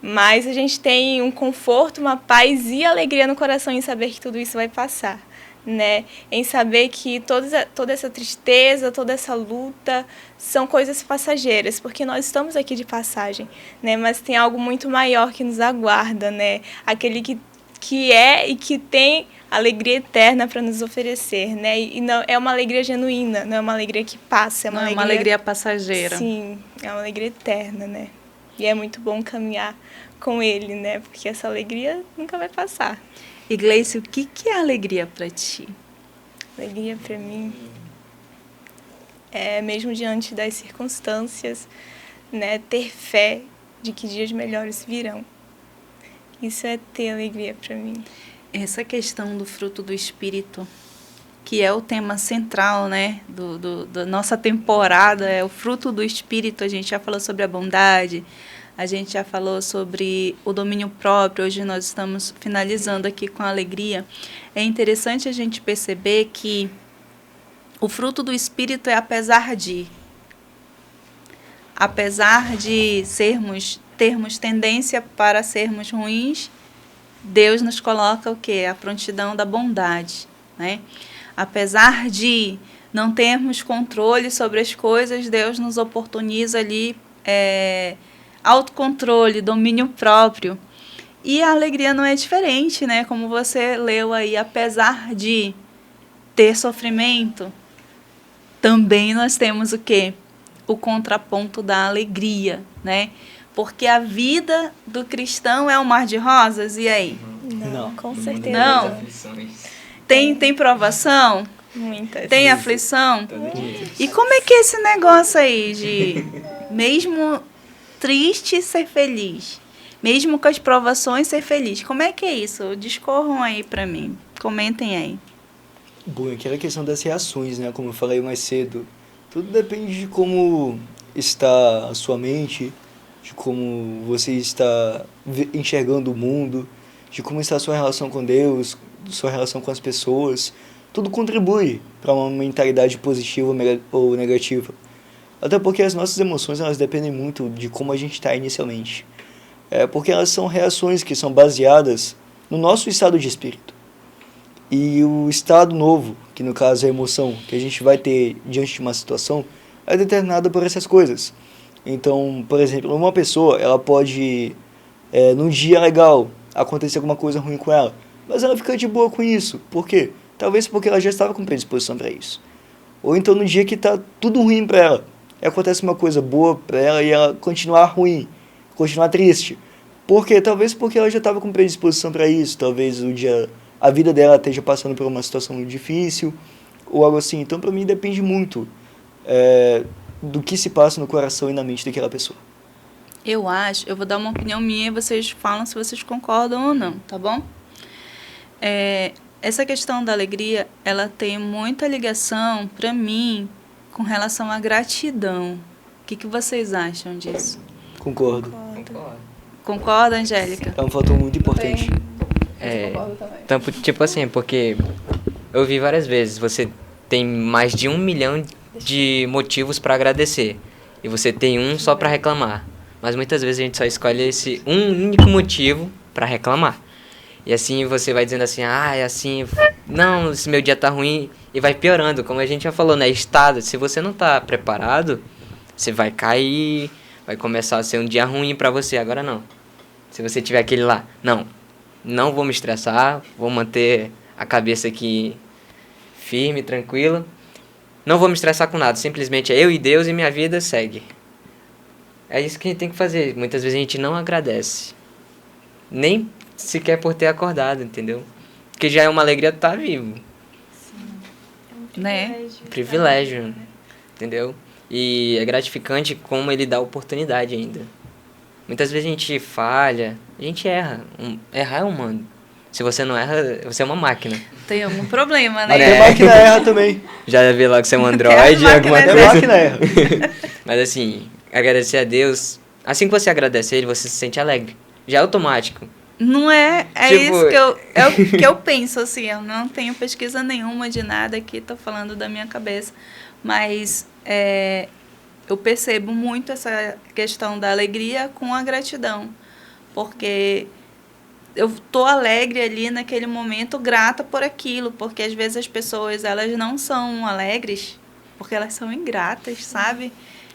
mas a gente tem um conforto, uma paz e alegria no coração em saber que tudo isso vai passar, né? Em saber que toda essa tristeza, toda essa luta são coisas passageiras, porque nós estamos aqui de passagem, né? Mas tem algo muito maior que nos aguarda, né? Aquele que é e que tem alegria eterna para nos oferecer, né? E não é uma alegria genuína, não é uma alegria que passa, é uma Não é uma alegria passageira. Sim, é uma alegria eterna, né? E é muito bom caminhar com ele, né? Porque essa alegria nunca vai passar. E Gleice, o que é alegria para ti? Alegria para mim é, mesmo diante das circunstâncias, né, ter fé de que dias melhores virão. Isso é ter alegria para mim. Essa questão do fruto do Espírito, que é o tema central, né, da nossa temporada, é o fruto do Espírito. A gente já falou sobre a bondade, a gente já falou sobre o domínio próprio. Hoje nós estamos finalizando aqui com a alegria. É interessante a gente perceber que O fruto do Espírito é apesar de. Apesar de termos tendência para sermos ruins, Deus nos coloca o quê? A prontidão da bondade, né? Apesar de não termos controle sobre as coisas, Deus nos oportuniza ali autocontrole, domínio próprio. E a alegria não é diferente, né? Como você leu aí, apesar de ter sofrimento, também nós temos o quê? O contraponto da alegria, né? Porque a vida do cristão é um mar de rosas, e aí? Não. Com certeza. Não. Tem provação? Muitas. Tem aflição? E como é que é esse negócio aí de mesmo triste ser feliz? Mesmo com as provações ser feliz? Como é que é isso? Discorram aí pra mim. Comentem aí. Bom, aquela questão das reações, né? Como eu falei mais cedo, tudo depende de como está a sua mente, de como você está enxergando o mundo, de como está a sua relação com Deus, sua relação com as pessoas. Tudo contribui para uma mentalidade positiva ou negativa. Até porque as nossas emoções, elas dependem muito de como a gente está inicialmente. Porque elas são reações que são baseadas no nosso estado de espírito. E o estado novo, que no caso é a emoção que a gente vai ter diante de uma situação, é determinada por essas coisas. Então, por exemplo, uma pessoa, ela pode, num dia legal, acontecer alguma coisa ruim com ela, mas ela fica de boa com isso. Por quê? Talvez porque ela já estava com predisposição para isso. Ou então no dia que está tudo ruim para ela, acontece uma coisa boa para ela e ela continuar ruim, continuar triste. Por quê? Talvez porque ela já estava com predisposição para isso, talvez a vida dela esteja passando por uma situação difícil, ou algo assim. Então, para mim, depende muito do que se passa no coração e na mente daquela pessoa. Eu vou dar uma opinião minha e vocês falam se vocês concordam ou não, tá bom? Essa questão da alegria, ela tem muita ligação, para mim, com relação à gratidão. O que vocês acham disso? Concordo. Concorda, Angélica? É um fator muito importante. Tipo assim, porque eu vi várias vezes, você tem mais de 1 milhão de motivos para agradecer, e você tem um só para reclamar. Mas muitas vezes a gente só escolhe esse um único motivo para reclamar. E assim você vai dizendo assim, não, esse meu dia tá ruim, e vai piorando, como a gente já falou, né? Estado, se você não tá preparado, você vai cair, vai começar a ser um dia ruim para você. Agora não. Se você tiver aquele lá, não vou me estressar, vou manter a cabeça aqui firme, tranquila, não vou me estressar com nada, simplesmente é eu e Deus e minha vida segue. É isso que a gente tem que fazer. Muitas vezes a gente não agradece, nem sequer por ter acordado, entendeu? Porque já é uma alegria estar vivo. Sim. Né? Privilégio, entendeu? E é gratificante como ele dá oportunidade ainda. Muitas vezes a gente falha, a gente erra. Errar é humano. Se você não erra, você é uma máquina. Tem algum problema, né? Até a máquina erra também. Já viu lá que você é um Android, alguma Até a coisa. máquina erra. Mas assim, agradecer a Deus, assim que você agradece ele, você se sente alegre. Já é automático. Não é? É Tipo, isso que eu penso, assim. Eu não tenho pesquisa nenhuma de nada aqui, tô falando da minha cabeça. Mas eu percebo muito essa questão da alegria com a gratidão. Porque eu tô alegre ali naquele momento, grata por aquilo. Porque às vezes as pessoas, elas não são alegres porque elas são ingratas, sabe?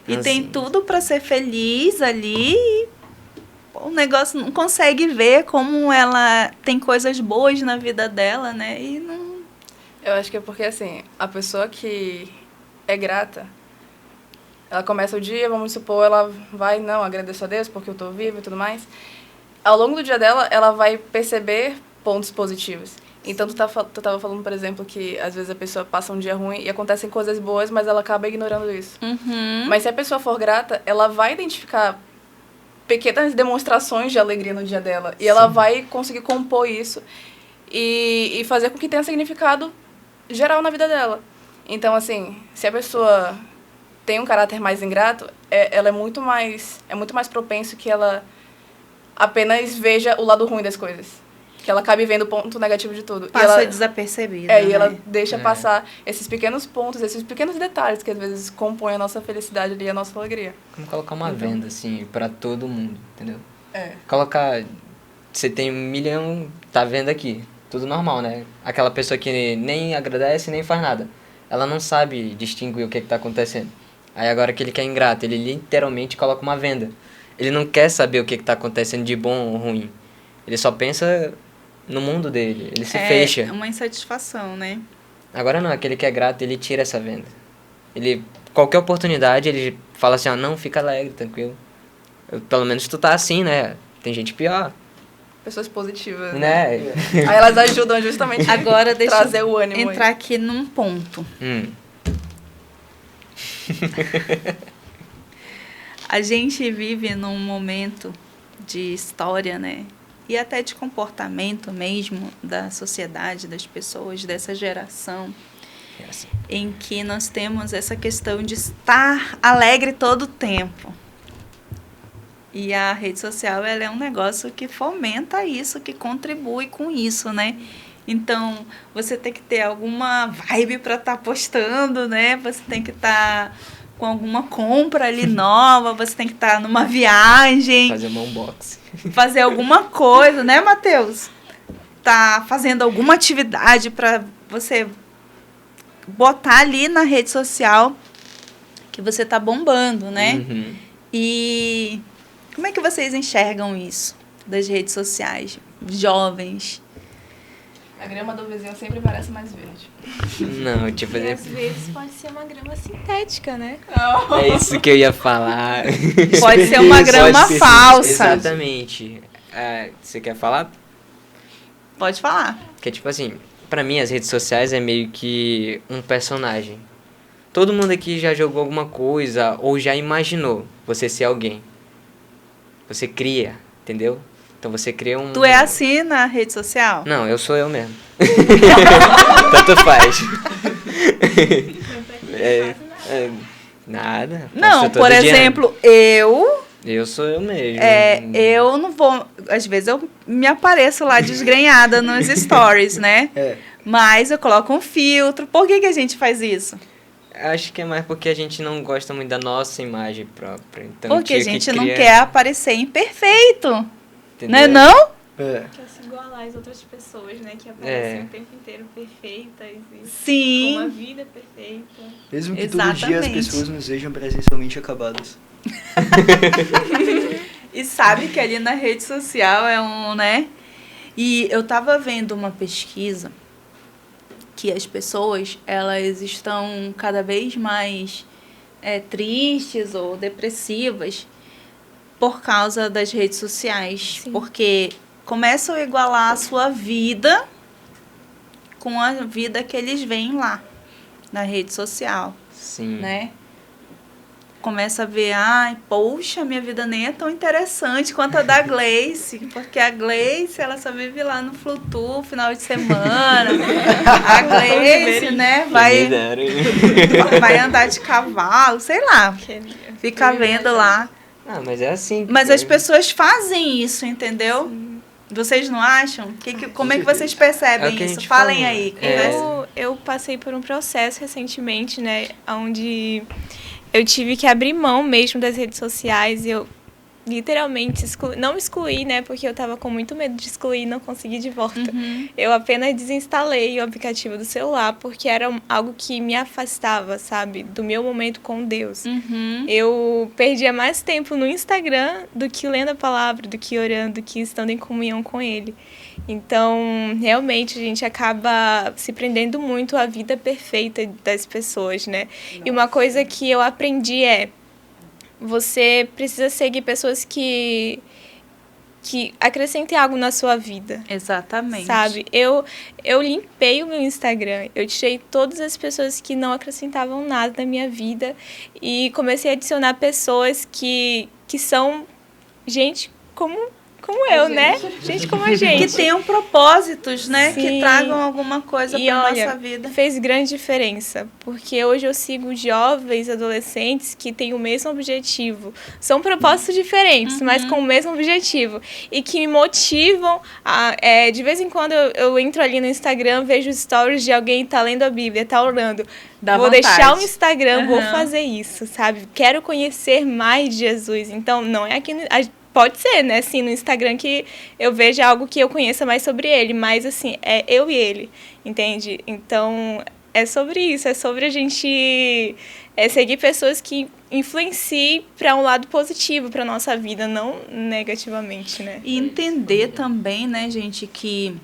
E tem tudo para ser feliz ali e o negócio não consegue ver como ela tem coisas boas na vida dela, né? E não... Eu acho que é porque, assim, a pessoa que é grata, ela começa o dia, vamos supor, ela vai, não, agradeço a Deus porque eu tô viva e tudo mais. Ao longo do dia dela, ela vai perceber pontos positivos. Então, tu tava falando, por exemplo, que às vezes a pessoa passa um dia ruim e acontecem coisas boas, mas ela acaba ignorando isso. Uhum. Mas se a pessoa for grata, ela vai identificar pequenas demonstrações de alegria no dia dela. E ela vai conseguir compor isso e fazer com que tenha significado geral na vida dela. Então, assim, se a pessoa tem um caráter mais ingrato, ela é muito mais propenso que ela apenas veja o lado ruim das coisas. que ela acaba vendo o ponto negativo de tudo. Passa e ela, desapercebida, e né? ela deixa passar esses pequenos pontos, esses pequenos detalhes que às vezes compõem a nossa felicidade ali, a nossa alegria. Como colocar uma venda, assim, pra todo mundo, entendeu? É. Colocar... Você tem 1 milhão, tá vendo aqui. Tudo normal, né? Aquela pessoa que nem agradece, nem faz nada. Ela não sabe distinguir o que tá acontecendo. Aí agora aquele que é ingrato, ele literalmente coloca uma venda. Ele não quer saber o que tá acontecendo de bom ou ruim. Ele só pensa no mundo dele. Ele se fecha. É uma insatisfação, né? Agora não, aquele que é grato, ele tira essa venda. Ele, qualquer oportunidade, ele fala assim, não, fica alegre, tranquilo. Pelo menos tu tá assim, né? Tem gente pior. Pessoas positivas. Né? Aí elas ajudam justamente Agora deixa trazer o ânimo. entrar aqui num ponto. A gente vive num momento de história, né? E até de comportamento mesmo da sociedade, das pessoas, dessa geração, em que nós temos essa questão de estar alegre todo o tempo. E a rede social, ela é um negócio que fomenta isso, que contribui com isso, né? Então, você tem que ter alguma vibe para estar postando, né? Você tem que estar com alguma compra ali nova, você tem que estar numa viagem. Fazer uma unboxing. Fazer alguma coisa, né, Matheus? Tá fazendo alguma atividade para você botar ali na rede social que você tá bombando, né? Uhum. E como é que vocês enxergam isso das redes sociais, jovens? A grama do vizinho sempre parece mais verde. Não, tipo... E às vezes pode ser uma grama sintética, né? É isso que eu ia falar. Pode ser uma grama falsa. Exatamente. Você quer falar? Pode falar. Porque, tipo assim, pra mim as redes sociais é meio que um personagem. Todo mundo aqui já jogou alguma coisa ou já imaginou você ser alguém. Você cria, entendeu? Então você cria um... Tu é assim na rede social? Não, eu sou eu mesmo. Tanto faz. Nada. Não, Posto todo por dia. exemplo, Eu sou eu mesmo. eu não vou... Às vezes eu me apareço lá desgrenhada nos stories, né? Mas eu coloco um filtro. Por que a gente faz isso? Acho que é mais porque a gente não gosta muito da nossa imagem própria. Então, Porque a tinha que gente não criar, quer aparecer imperfeito. entendeu? Não é não? Quer se igualar às outras pessoas, né? Que aparecem o tempo inteiro perfeitas e com uma Sim. vida perfeita. Mesmo que todo dia as Exatamente. pessoas nos vejam presencialmente acabadas. E sabe que ali na rede social é um, né? E eu tava vendo uma pesquisa que as pessoas, elas estão cada vez mais tristes ou depressivas por causa das redes sociais. Sim. Porque começam a igualar a sua vida com a vida que eles veem lá na rede social, Sim. né? Começa a ver, ai, poxa, minha vida nem é tão interessante quanto a da Gleice, porque a Gleice, ela só vive lá no Flutu, final de semana. A Gleice, né, vai andar de cavalo, sei lá, fica vendo lá. Ah, mas é assim. Mas as pessoas fazem isso, entendeu? Vocês não acham? Como é que vocês percebem É o que a isso? gente Falem falou. aí, conversa. Eu passei por um processo recentemente, né? Onde eu tive que abrir mão mesmo das redes sociais. Eu literalmente não excluí, né? Porque eu tava com muito medo de excluir e não consegui de volta. Eu apenas desinstalei o aplicativo do celular porque era algo que me afastava, sabe? Do meu momento com Deus. Eu perdia mais tempo no Instagram do que lendo a palavra, do que orando, do que estando em comunhão com Ele. Então, realmente, a gente acaba se prendendo muito à vida perfeita das pessoas, né? E uma coisa que eu aprendi você precisa seguir pessoas que acrescentem algo na sua vida. Exatamente. Sabe? Eu limpei o meu Instagram. Eu tirei todas as pessoas que não acrescentavam nada na minha vida e comecei a adicionar pessoas que são gente como como eu, né? Gente como a gente. Que tenham propósitos, né? Sim. Que tragam alguma coisa E para olha, nossa vida. fez grande diferença, porque hoje eu sigo jovens, adolescentes que têm o mesmo objetivo. São propósitos diferentes, mas com o mesmo objetivo. E que me motivam a... de vez em quando eu entro ali no Instagram, vejo stories de alguém que tá lendo a Bíblia, tá orando. Dá vou vontade. deixar o Instagram, vou Uhum. fazer isso, sabe? Quero conhecer mais de Jesus. Então, não é aqui... Pode ser, né, assim, no Instagram que eu veja algo que eu conheça mais sobre ele, mas, assim, é eu e ele, entende? Então, é sobre isso, é sobre a gente seguir pessoas que influenciem para um lado positivo para nossa vida, não negativamente, né? E entender também, né, gente, que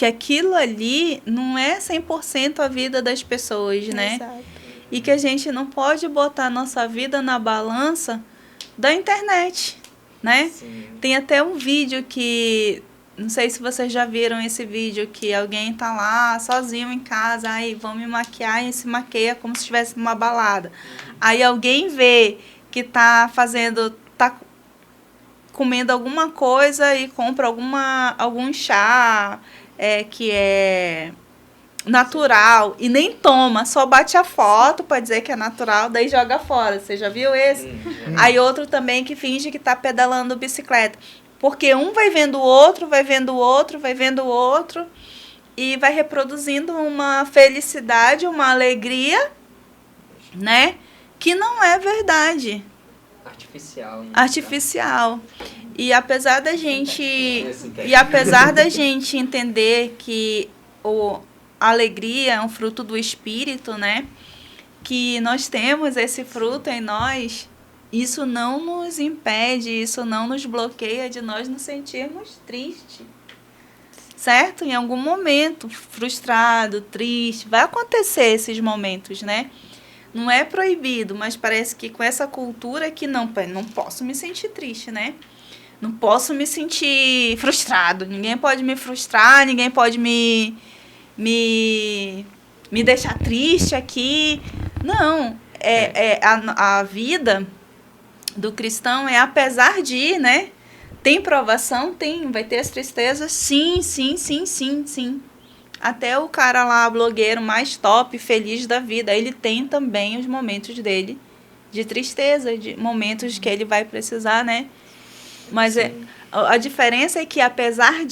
aquilo ali não é 100% a vida das pessoas, né? Exato. E que a gente não pode botar a nossa vida na balança da internet, né? Sim. Tem até um vídeo que, não sei se vocês já viram esse vídeo, que alguém tá lá sozinho em casa, aí vão me maquiar e se maqueia como se estivesse numa balada. Aí alguém vê que tá comendo alguma coisa e compra algum chá que é natural e nem toma, só bate a foto para dizer que é natural, daí joga fora. Você já viu esse? Aí outro também que finge que tá pedalando bicicleta. Porque um vai vendo o outro, vai vendo o outro, vai vendo o outro e vai reproduzindo uma felicidade, uma alegria, né? Que não é verdade. Artificial. Né? Artificial. E apesar da gente entender que a alegria é um fruto do Espírito, né? Que nós temos esse fruto em nós, isso não nos impede, isso não nos bloqueia de nós nos sentirmos tristes. Certo? Em algum momento, frustrado, triste, vai acontecer esses momentos, né? Não é proibido, mas parece que com essa cultura que não posso me sentir triste, né? Não posso me sentir frustrado. Ninguém pode me frustrar, ninguém pode me deixar triste aqui. Não, a vida do cristão é apesar de, né? Tem provação? Tem. Vai ter as tristezas? Sim. Até o cara lá, blogueiro mais top, feliz da vida, ele tem também os momentos dele de tristeza, de momentos que ele vai precisar, né? Mas a diferença é que apesar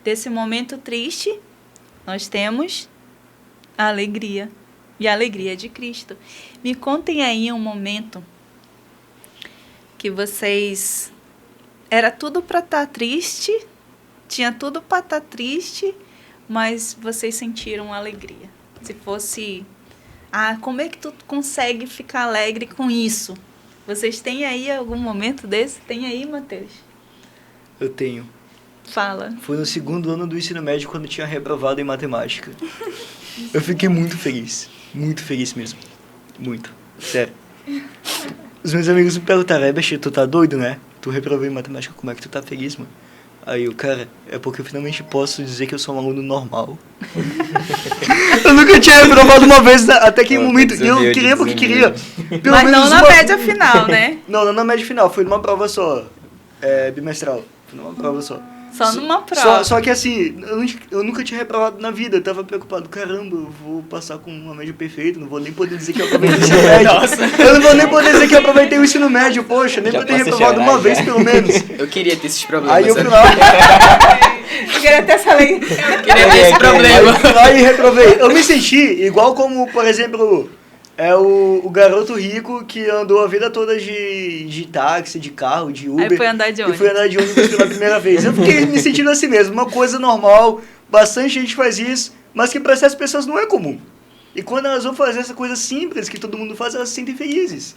desse momento triste, nós temos a alegria. E a alegria de Cristo. Me contem aí um momento que vocês... Era tudo para estar triste, tinha tudo para estar triste, mas vocês sentiram alegria. Se fosse... como é que tu consegue ficar alegre com isso? Vocês têm aí algum momento desse? Tem aí, Matheus? Eu tenho. Fala. Foi no 2º ano do ensino médio, quando eu tinha reprovado em matemática. Eu fiquei muito feliz mesmo. Muito, sério. Os meus amigos me perguntaram, Bexer, tu tá doido, né? Tu reprovou em matemática, como é que tu tá feliz, mano? Aí eu, cara, é porque eu finalmente posso dizer que eu sou um aluno normal. Eu nunca tinha reprovado uma vez, até que em um momento, eu queria porque queria. Mas não na média final, né? Não na média final, foi numa prova só, bimestral, foi numa prova só. Só numa prova. Só que assim, eu nunca tinha reprovado na vida, eu tava preocupado, caramba, eu vou passar com uma média perfeita, não vou nem poder dizer que eu aproveitei o ensino médio. Eu não vou nem poder dizer que eu aproveitei o ensino médio, poxa, nem pra ter reprovado uma vez pelo menos. Eu queria ter esses problemas. Aí eu fui lá. Eu queria ter essa lei. Eu queria ter esse problema. Aí eu fui lá e reprovei. Eu me senti igual como, por exemplo, o garoto rico que andou a vida toda de táxi, de carro, de Uber. Aí foi andar de ônibus. E foi andar de ônibus pela primeira vez. Eu fiquei me sentindo assim mesmo, uma coisa normal, bastante gente faz isso, mas que para essas pessoas não é comum. E quando elas vão fazer essa coisa simples que todo mundo faz, elas se sentem felizes.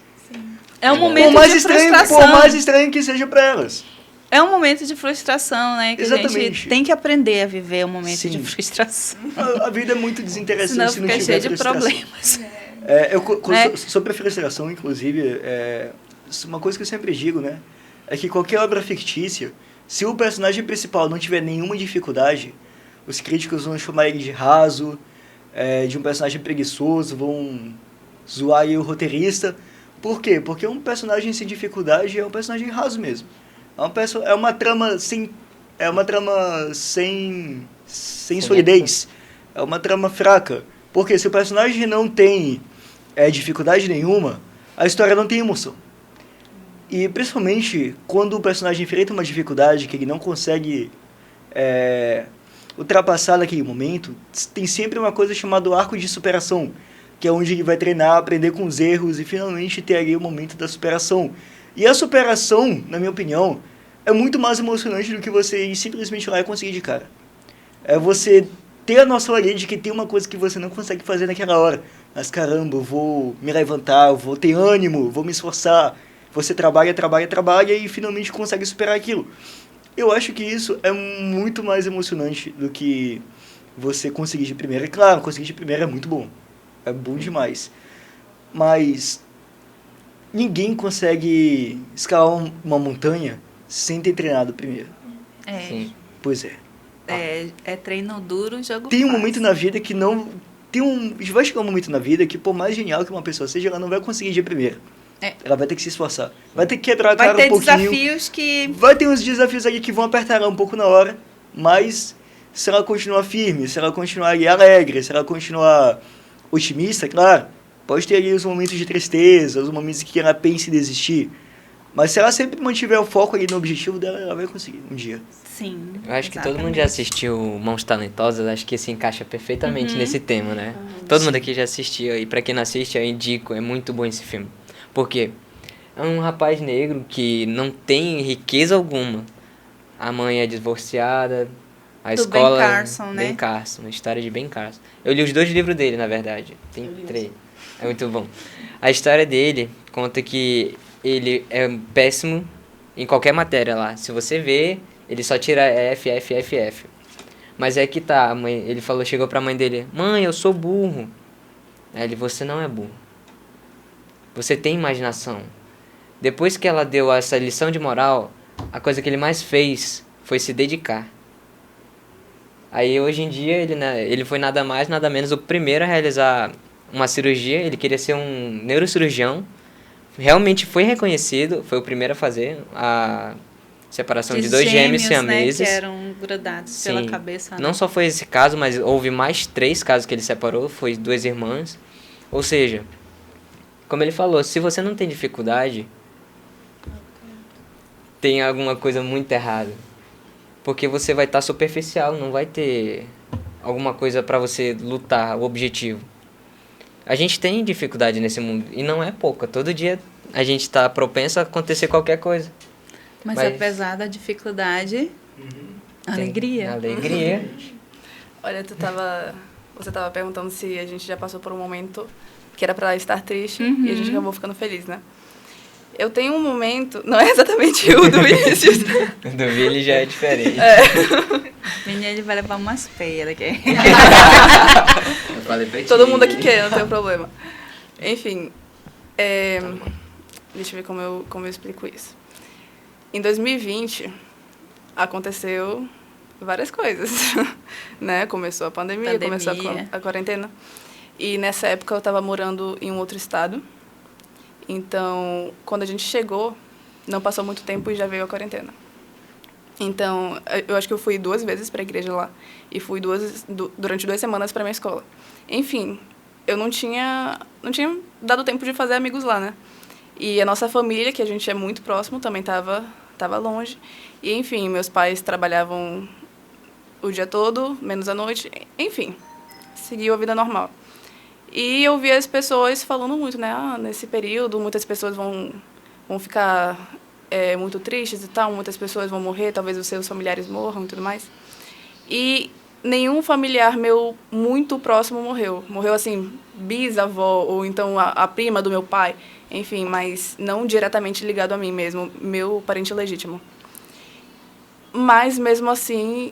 É um momento de frustração. Por mais estranho que seja para elas. É um momento de frustração, né? Que Exatamente. a gente tem que aprender a viver um momento Sim. de frustração. A vida é muito desinteressante Senão se não fica tiver cheio de frustração. problemas. Sobre a frustração, inclusive, uma coisa que eu sempre digo, né? É que qualquer obra fictícia, se o personagem principal não tiver nenhuma dificuldade, os críticos vão chamar ele de raso, de um personagem preguiçoso, vão zoar aí o roteirista, Por quê? Porque um personagem sem dificuldade é um personagem raso mesmo. É uma trama sem... É uma trama sem solidez. É uma trama fraca. Porque se o personagem não tem dificuldade nenhuma, a história não tem emoção. E principalmente quando o personagem enfrenta uma dificuldade que ele não consegue ultrapassar naquele momento, tem sempre uma coisa chamada arco de superação, que é onde ele vai treinar, aprender com os erros e finalmente ter ali o momento da superação. E a superação, na minha opinião, é muito mais emocionante do que você ir simplesmente lá e conseguir de cara. É você ter a noção ali de que tem uma coisa que você não consegue fazer naquela hora. Mas caramba, eu vou me levantar, eu vou ter ânimo, vou me esforçar. Você trabalha e finalmente consegue superar aquilo. Eu acho que isso é muito mais emocionante do que você conseguir de primeira. E claro, conseguir de primeira é muito bom. É bom demais. Mas ninguém consegue escalar uma montanha sem ter treinado primeiro. Sim. Pois é. É treino duro, jogo Tem um fácil. momento na vida que não... Vai chegar um momento na vida que, por mais genial que uma pessoa seja, ela não vai conseguir de primeira. Ela vai ter que se esforçar. Vai ter que quebrar a cara um pouquinho. Vai ter desafios que... Vai ter uns desafios ali que vão apertar ela um pouco na hora, mas se ela continuar firme, se ela continuar ali alegre, se ela continuar otimista, claro, pode ter ali os momentos de tristeza, os momentos que ela pense em desistir. Mas se ela sempre mantiver o foco ali no objetivo dela, ela vai conseguir um dia. Sim. Eu acho que todo mundo já assistiu Mãos Talentosas, acho que se encaixa perfeitamente nesse tema, né? Todo mundo aqui já assistiu, e pra quem não assiste, eu indico, é muito bom esse filme. Por quê? É um rapaz negro que não tem riqueza alguma. A mãe é divorciada, a Do escola... Ben Carson, né? Ben Carson, a história de Ben Carson. Eu li os 2 livros dele, na verdade. Tem 3. É muito bom. A história dele conta que ele é péssimo em qualquer matéria lá. Se você vê, ele só tira F, F, F, F. Mas é que tá, a mãe, ele chegou pra mãe dele, mãe, eu sou burro. Aí ele, você não é burro. Você tem imaginação. Depois que ela deu essa lição de moral, a coisa que ele mais fez foi se dedicar. Aí hoje em dia ele foi nada mais, nada menos o primeiro a realizar uma cirurgia. Ele queria ser um neurocirurgião. Realmente foi reconhecido, foi o primeiro a fazer a separação de 2 gêmeos siameses. Né, que eram grudados pela cabeça. Né? Não só foi esse caso, mas houve mais 3 casos que ele separou, foi 2 irmãs. Ou seja, como ele falou, se você não tem dificuldade, tem alguma coisa muito errada. Porque você vai estar superficial, não vai ter alguma coisa para você lutar, o objetivo. A gente tem dificuldade nesse mundo, e não é pouca. Todo dia a gente está propenso a acontecer qualquer coisa. Mas apesar da dificuldade, alegria. Alegria. Olha, você tava perguntando se a gente já passou por um momento que era pra estar triste e a gente acabou ficando feliz, né? Eu tenho um momento, não é exatamente o do Vinícius. O do Vini já é diferente. Menino, ele vai levar umas feias aqui. Eu falei pra ti. Todo mundo aqui quer, não tem problema. Enfim, deixa eu ver como eu explico isso. Em 2020, aconteceu várias coisas, né? Começou a pandemia. Começou a quarentena. E nessa época eu estava morando em um outro estado. Então, quando a gente chegou, não passou muito tempo e já veio a quarentena. Então, eu acho que eu fui 2 vezes para a igreja lá. E fui durante 2 semanas para minha escola. Enfim, eu não tinha dado tempo de fazer amigos lá, né? E a nossa família, que a gente é muito próximo, também estava longe. E, enfim, meus pais trabalhavam o dia todo, menos à noite. Enfim, seguiu a vida normal. E eu vi as pessoas falando muito, né? Nesse período, muitas pessoas vão ficar muito tristes e tal, muitas pessoas vão morrer, talvez os seus familiares morram e tudo mais. E nenhum familiar meu muito próximo morreu. Morreu, assim, bisavó, ou então a prima do meu pai, enfim, mas não diretamente ligado a mim mesmo, meu parente legítimo. Mas, mesmo assim,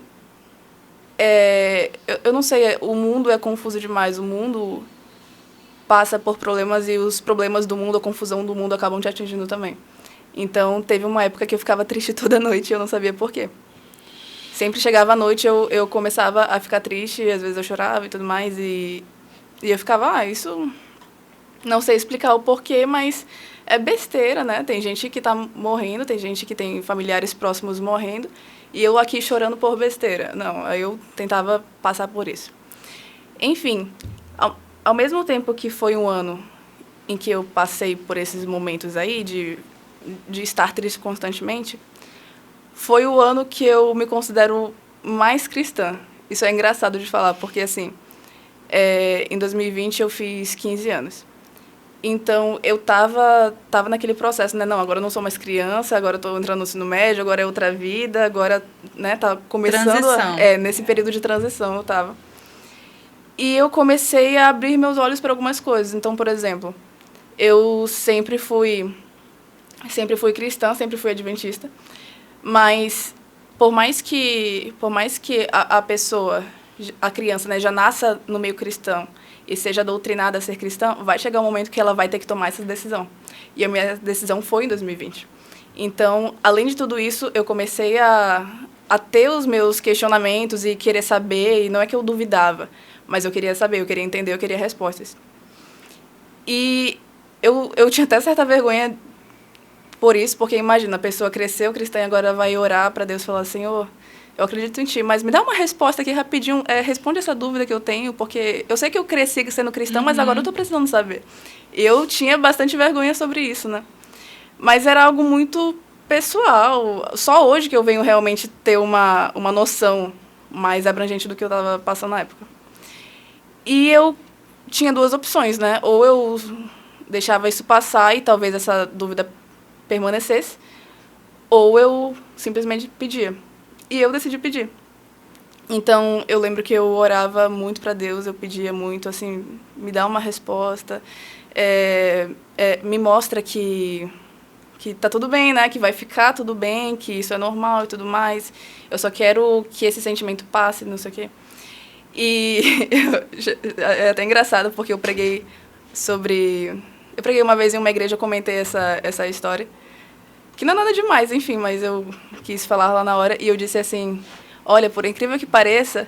eu não sei, o mundo é confuso demais, o mundo passa por problemas e os problemas do mundo, a confusão do mundo acabam te atingindo também. Então, teve uma época que eu ficava triste toda noite e eu não sabia por quê. Sempre chegava à noite, eu começava a ficar triste, às vezes eu chorava e tudo mais, e eu ficava, isso Não sei explicar o porquê, mas é besteira, né? Tem gente que tá morrendo, tem gente que tem familiares próximos morrendo, e eu aqui chorando por besteira. Não, aí eu tentava passar por isso. Enfim, ao mesmo tempo que foi um ano em que eu passei por esses momentos aí de estar triste constantemente, foi o ano que eu me considero mais cristã. Isso é engraçado de falar, porque, assim, em 2020 eu fiz 15 anos. Então, eu tava naquele processo, né? Não, agora eu não sou mais criança, agora eu tô entrando no ensino médio, agora é outra vida, agora, né, tá começando... Transição. Nesse período de transição eu tava. E eu comecei a abrir meus olhos para algumas coisas. Então, por exemplo, eu sempre fui cristã, sempre fui adventista, mas por mais que a pessoa, a criança, né, já nasça no meio cristão e seja doutrinada a ser cristã, vai chegar um momento que ela vai ter que tomar essa decisão. E a minha decisão foi em 2020. Então, além de tudo isso, eu comecei a ter os meus questionamentos e querer saber, e não é que eu duvidava, mas eu queria saber, eu queria entender, eu queria respostas. E eu tinha até certa vergonha por isso, porque imagina, a pessoa cresceu cristã e agora vai orar para Deus e falar, Senhor, eu acredito em Ti, mas me dá uma resposta aqui rapidinho, responde essa dúvida que eu tenho, porque eu sei que eu cresci sendo cristã, mas agora eu estou precisando saber. Eu tinha bastante vergonha sobre isso, né? Mas era algo muito pessoal. Só hoje que eu venho realmente ter uma noção mais abrangente do que eu estava passando na época. E eu tinha duas opções, né? Ou eu deixava isso passar e talvez essa dúvida permanecesse, ou eu simplesmente pedia. E eu decidi pedir. Então, eu lembro que eu orava muito para Deus, eu pedia muito, assim, me dá uma resposta, me mostra que tá tudo bem, né? Que vai ficar tudo bem, que isso é normal e tudo mais. Eu só quero que esse sentimento passe, não sei o quê. E é até engraçado, porque eu preguei uma vez em uma igreja, eu comentei essa história, que não é nada demais, enfim, mas eu quis falar lá na hora, e eu disse assim, olha, por incrível que pareça,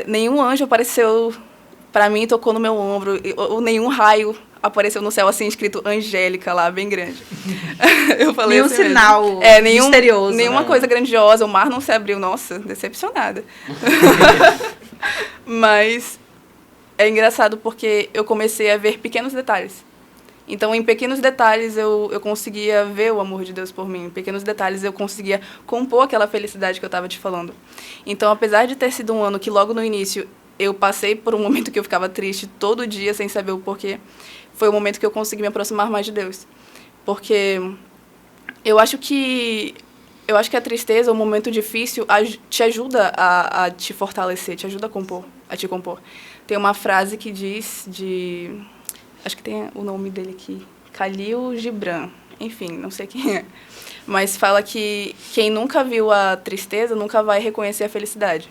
nenhum anjo apareceu para mim e tocou no meu ombro, ou nenhum raio apareceu no céu, assim, escrito Angélica lá, bem grande. Eu falei nenhum assim sinal misterioso. Nenhuma coisa grandiosa, o mar não se abriu. Nossa, decepcionada. Mas é engraçado porque eu comecei a ver pequenos detalhes. Então, em pequenos detalhes, eu conseguia ver o amor de Deus por mim. Em pequenos detalhes, eu conseguia compor aquela felicidade que eu estava te falando. Então, apesar de ter sido um ano que logo no início eu passei por um momento que eu ficava triste todo dia sem saber o porquê, foi o momento que eu consegui me aproximar mais de Deus. Porque eu acho que a tristeza, o momento difícil, te ajuda a te fortalecer, te ajuda a te compor. Tem uma frase que diz acho que tem o nome dele aqui, Khalil Gibran, enfim, não sei quem é, mas fala que quem nunca viu a tristeza nunca vai reconhecer a felicidade.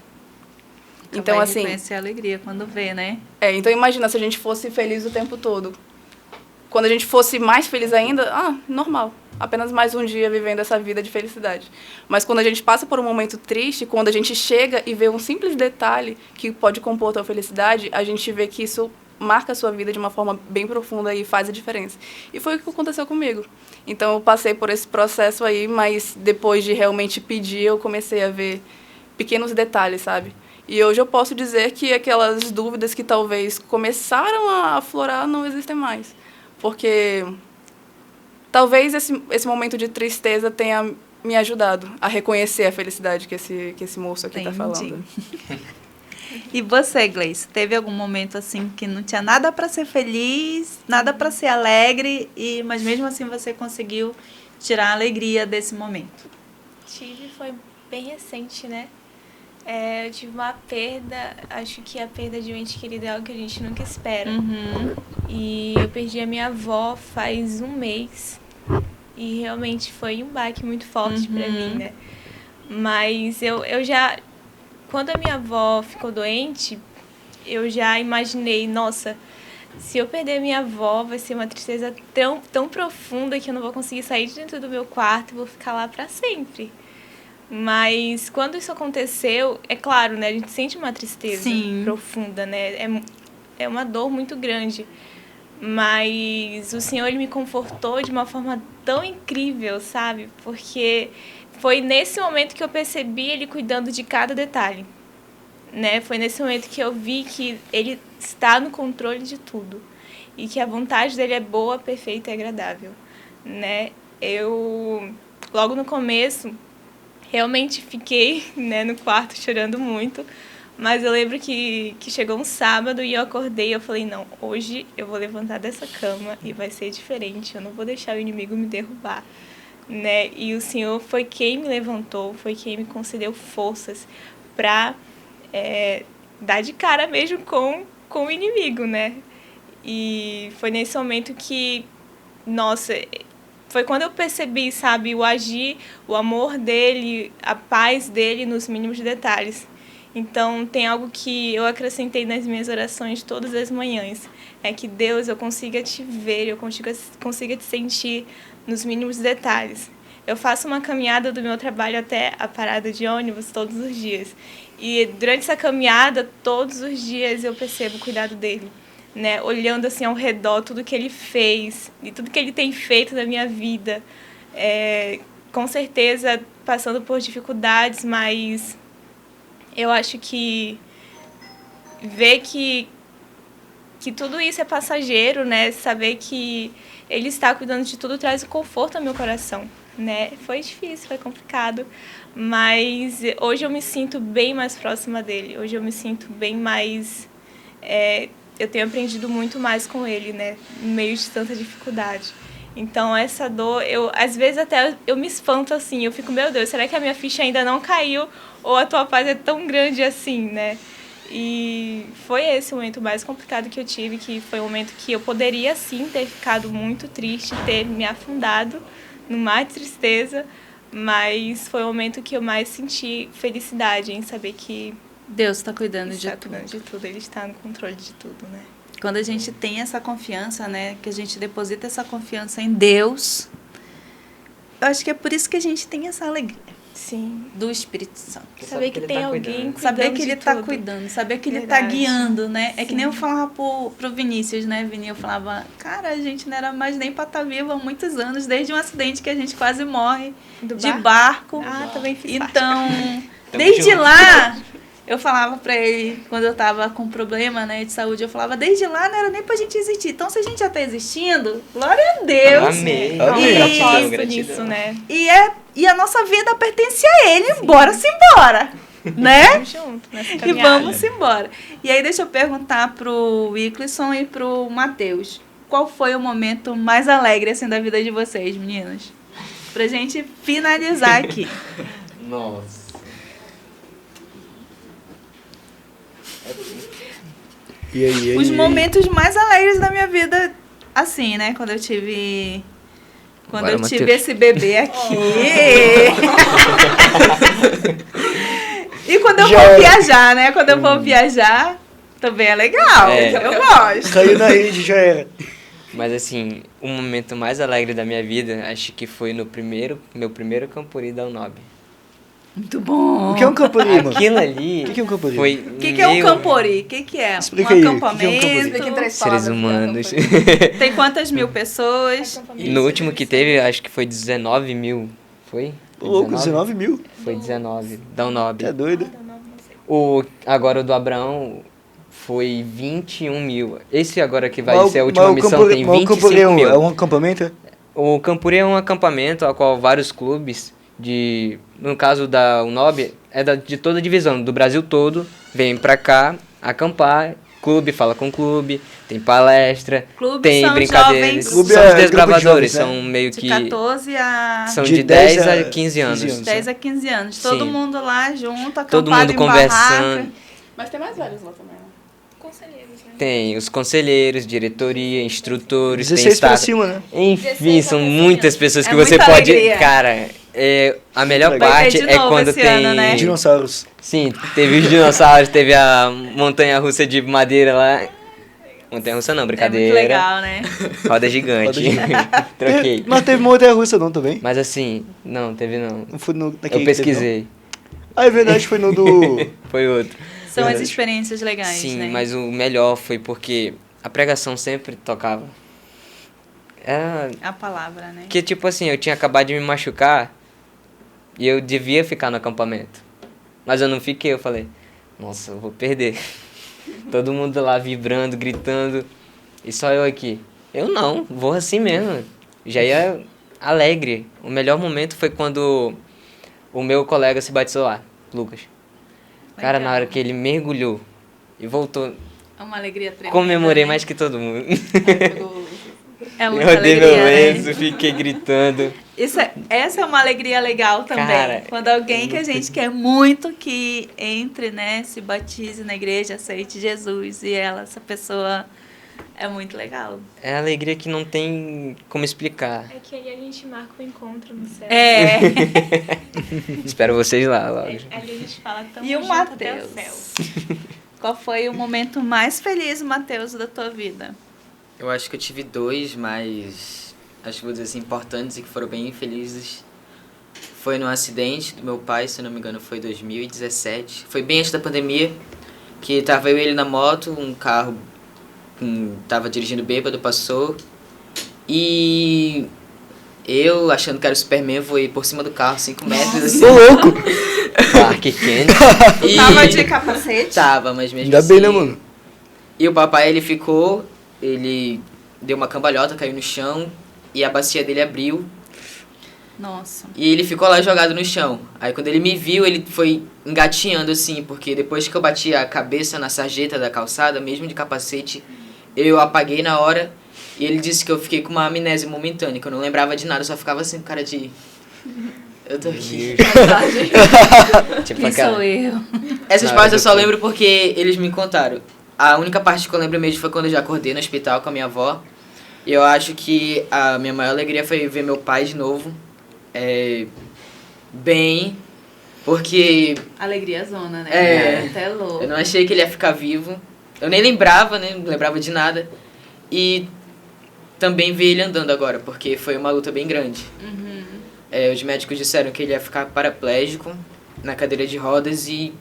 Então, assim, reconhecer a alegria quando vê, né? Então imagina se a gente fosse feliz o tempo todo. Quando a gente fosse mais feliz ainda, normal. Apenas mais um dia vivendo essa vida de felicidade. Mas quando a gente passa por um momento triste, quando a gente chega e vê um simples detalhe que pode compor a tua felicidade, a gente vê que isso marca a sua vida de uma forma bem profunda e faz a diferença. E foi o que aconteceu comigo. Então eu passei por esse processo aí, mas depois de realmente pedir, eu comecei a ver pequenos detalhes, sabe? E hoje eu posso dizer que aquelas dúvidas que talvez começaram a aflorar não existem mais. Porque talvez esse momento de tristeza tenha me ajudado a reconhecer a felicidade que esse moço aqui está falando. E você, Gleice, teve algum momento assim que não tinha nada para ser feliz, nada para ser alegre, mas mesmo assim você conseguiu tirar a alegria desse momento? Tive, foi bem recente, né? Eu tive uma perda, acho que a perda de um ente querido é algo que a gente nunca espera. Uhum. E eu perdi a minha avó faz um mês. E realmente foi um baque muito forte pra mim, né? Mas eu já... Quando a minha avó ficou doente, eu já imaginei, nossa, se eu perder minha avó, vai ser uma tristeza tão profunda que eu não vou conseguir sair de dentro do meu quarto e vou ficar lá pra sempre. Mas quando isso aconteceu, é claro, né? A gente sente uma tristeza profunda, né? É uma dor muito grande. Mas o Senhor, Ele me confortou de uma forma tão incrível, sabe? Porque foi nesse momento que eu percebi Ele cuidando de cada detalhe, né? Foi nesse momento que eu vi que Ele está no controle de tudo e que a vontade dele é boa, perfeita e agradável, né? Eu, logo no começo, realmente fiquei, né, no quarto chorando muito, mas eu lembro que chegou um sábado e eu acordei e eu falei, não, hoje eu vou levantar dessa cama e vai ser diferente, eu não vou deixar o inimigo me derrubar, né? E o Senhor foi quem me levantou, foi quem me concedeu forças para dar de cara mesmo com o inimigo, né? E foi nesse momento que, nossa, foi quando eu percebi, sabe, o agir, o amor dele, a paz dele nos mínimos detalhes. Então, tem algo que eu acrescentei nas minhas orações todas as manhãs. É que, Deus, eu consiga te ver, eu consiga te sentir nos mínimos detalhes. Eu faço uma caminhada do meu trabalho até a parada de ônibus todos os dias. E durante essa caminhada, todos os dias, eu percebo o cuidado dele, né? Olhando assim ao redor, tudo que ele fez e tudo que ele tem feito na minha vida. Com certeza, passando por dificuldades, mas eu acho que ver que tudo isso é passageiro, né? Saber que ele está cuidando de tudo traz um conforto ao meu coração, né? Foi difícil, foi complicado, mas hoje eu me sinto bem mais próxima dele. Hoje eu me sinto bem mais... eu tenho aprendido muito mais com ele, né? No meio de tanta dificuldade. Então, essa dor, às vezes até eu me espanto assim. Eu fico, meu Deus, será que a minha ficha ainda não caiu? Ou a tua paz é tão grande assim, né? E foi esse o momento mais complicado que eu tive, que foi um momento que eu poderia, sim, ter ficado muito triste, ter me afundado no mar de tristeza, mas foi o momento que eu mais senti felicidade em saber que Deus está cuidando Ele de está tudo. cuidando de tudo, Ele está no controle de tudo, né? Quando a gente tem essa confiança, né, que a gente deposita essa confiança em Deus, eu acho que é por isso que a gente tem essa alegria Sim. do Espírito Santo. Saber que tem alguém cuidando Saber que de ele está tudo. cuidando, saber que ele está Verdade. guiando, né? É que nem eu Sim. falava pro Vinícius, né, Vini? Eu falava, cara, a gente não era mais nem pra estar viva há muitos anos, desde um acidente que a gente quase morre Do de barco? barco. Ah, também fiz parte. Então, Tamo desde junto. lá, eu falava pra ele, quando eu tava com problema, né, de saúde, eu falava, desde lá não era nem pra gente existir. Então, se a gente já tá existindo, glória a Deus. Amém. Não, Amém. Gratidão, propósito gratidão. nisso, né? E a nossa vida pertence a ele. Bora-se embora, né? Vamos junto nessa E caminhada. vamos embora. E aí, deixa eu perguntar pro Wicklisson e pro Matheus. Qual foi o momento mais alegre, assim, da vida de vocês, meninas? Pra gente finalizar aqui. Nossa. E aí? Os momentos mais alegres da minha vida, assim, né? Quando eu tive Bora, tive Matheus. esse bebê aqui. E quando eu Já for era. viajar, né? Quando eu for viajar, também é legal. É. Eu gosto. Caiu na rede, já era. Mas assim, o momento mais alegre da minha vida, acho que foi no meu primeiro Campuri da UNOB. Muito bom. O que é um campuri, mano? Aquilo ali O que é um campuri? foi O que é um campori? O que é? Explica Um aí, o que é um acampamento? campori? Explica em 3 seres palavras, humanos. Tem quantas mil pessoas? E no último que teve, acho que foi 19 mil. Foi? Ô, louco, 19 mil. Foi 19, da UNOB. É doido. Agora o do Abraão foi 21 mil. Esse agora que vai Mas ser a o- última mas o missão campuri- tem mas o campuri 25 mil. É um acampamento? O Campuri é um acampamento ao qual vários clubes no caso da UNOB, de toda a divisão, do Brasil todo, vem pra cá acampar. Clube fala com clube, tem palestra, Clube tem são brincadeiras. jovens. Clube São é os grupo de desbravadores, jovens, né? são meio De que... 14 a... São De de 10 10 a a 15 anos. 15 anos. 10 a 15 anos. Todo Sim. mundo lá junto, acampado Todo mundo em conversando. barraca. Mas tem mais velhos lá também, né? Conselheiros, né? Tem os conselheiros, diretoria, instrutores, tem 16 pra staff. cima, né? Enfim, 16 são a muitas 15 pessoas É que você muita pode... alegria. Cara, a melhor Legal. Vai parte ter de é novo quando esse tem... ano, né? Dinossauros. Sim, teve os dinossauros, teve a montanha-russa de madeira lá. Montanha-russa não, É brincadeira. muito legal, né? Roda gigante. Troquei. Mas teve montanha russa não também? Mas assim, não, teve não. Não foi no, naquele Eu que teve, pesquisei. não? Ah, é verdade, foi no do... Foi outro. São as Verdade. experiências legais, Sim, né? mas o melhor foi porque a pregação sempre tocava. Era... A palavra, né? Que, tipo assim, eu tinha acabado de me machucar e eu devia ficar no acampamento. Mas eu não fiquei, eu falei, nossa, eu vou perder. Todo mundo lá vibrando, gritando, e só eu aqui. Eu não, vou assim mesmo. Já ia alegre. O melhor momento foi quando o meu colega se batizou lá, Lucas. Cara, na hora que ele mergulhou e voltou, É uma alegria tremenda. comemorei né? mais que todo mundo. É Eu muita rodei alegria, meu né? lenço, fiquei gritando. Essa é uma alegria legal também. Cara, quando alguém que a gente quer muito que entre, né, se batize na igreja, aceite Jesus e essa pessoa é muito legal. É alegria que não tem como explicar. É que aí a gente marca o encontro no céu. É. Espero vocês lá logo. Ali a gente fala tão E o junto até o Matheus? céu. Qual foi o momento mais feliz, Matheus, da tua vida? Eu acho que eu tive 2, mas acho que vou dizer assim, importantes e que foram bem felizes. Foi no acidente do meu pai, se não me engano, foi em 2017. Foi bem antes da pandemia, que tava eu e ele na moto, um carro tava dirigindo bêbado, passou. E eu, achando que era o Superman, voei por cima do carro, 5 metros, assim. Tô louco! Clark Kent. E... Tava de capacete? Tava, mas mesmo Ainda assim... bem, né, mano? E o papai, ele deu uma cambalhota, caiu no chão, e a bacia dele abriu, Nossa. e ele ficou lá jogado no chão. Aí quando ele me viu, ele foi engatinhando assim, porque depois que eu bati a cabeça na sarjeta da calçada, mesmo de capacete, eu apaguei na hora, e ele disse que eu fiquei com uma amnésia momentânea, que eu não lembrava de nada, eu só ficava assim com cara de... Eu tô aqui. Tipo Quem aquela... sou eu? Essas Na partes hora eu só do- lembro porque eles me contaram. A única parte que eu lembro mesmo foi quando eu já acordei no hospital com a minha avó. E eu acho que a minha maior alegria foi ver meu pai de novo. Bem, porque Alegria zona, né? É. Até louco. eu não achei que ele ia ficar vivo. Eu nem lembrava, né? Não lembrava de nada. E também ver ele andando agora, porque foi uma luta bem grande. Os médicos disseram que ele ia ficar paraplégico na cadeira de rodas e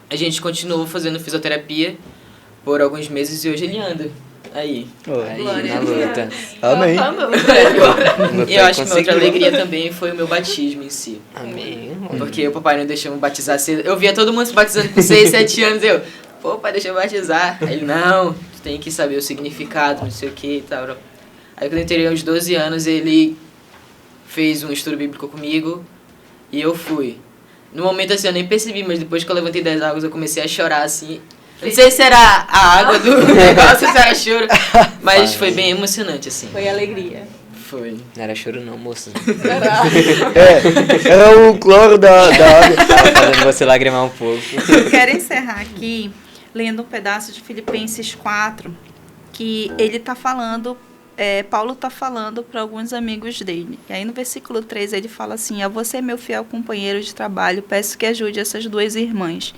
a gente continuou fazendo fisioterapia por alguns meses e hoje ele anda. Aí. Aí, Glória na a Deus. luta. Amém. E eu acho que minha outra alegria também foi o meu batismo em si. Amém. Porque o papai não deixou me batizar cedo. Eu via todo mundo se batizando com 6, 7 anos. Eu, pô, pai, deixa eu batizar. Aí ele, não, tu tem que saber o significado, não sei o que e tal. Aí quando eu teria uns 12 anos, ele fez um estudo bíblico comigo e eu fui. No momento assim eu nem percebi, mas depois que eu levantei das águas eu comecei a chorar assim. Eu não sei se era a água do negócio, se era choro, mas foi bem emocionante assim. Foi alegria. Foi. Não era choro não, moça. Era o cloro da água. Tava fazendo você lagrimar um pouco. Eu quero encerrar aqui lendo um pedaço de Filipenses 4, que ele está falando, Paulo está falando para alguns amigos dele. E aí no versículo 3 ele fala assim: a você, meu fiel companheiro de trabalho, peço que ajude essas 2 irmãs,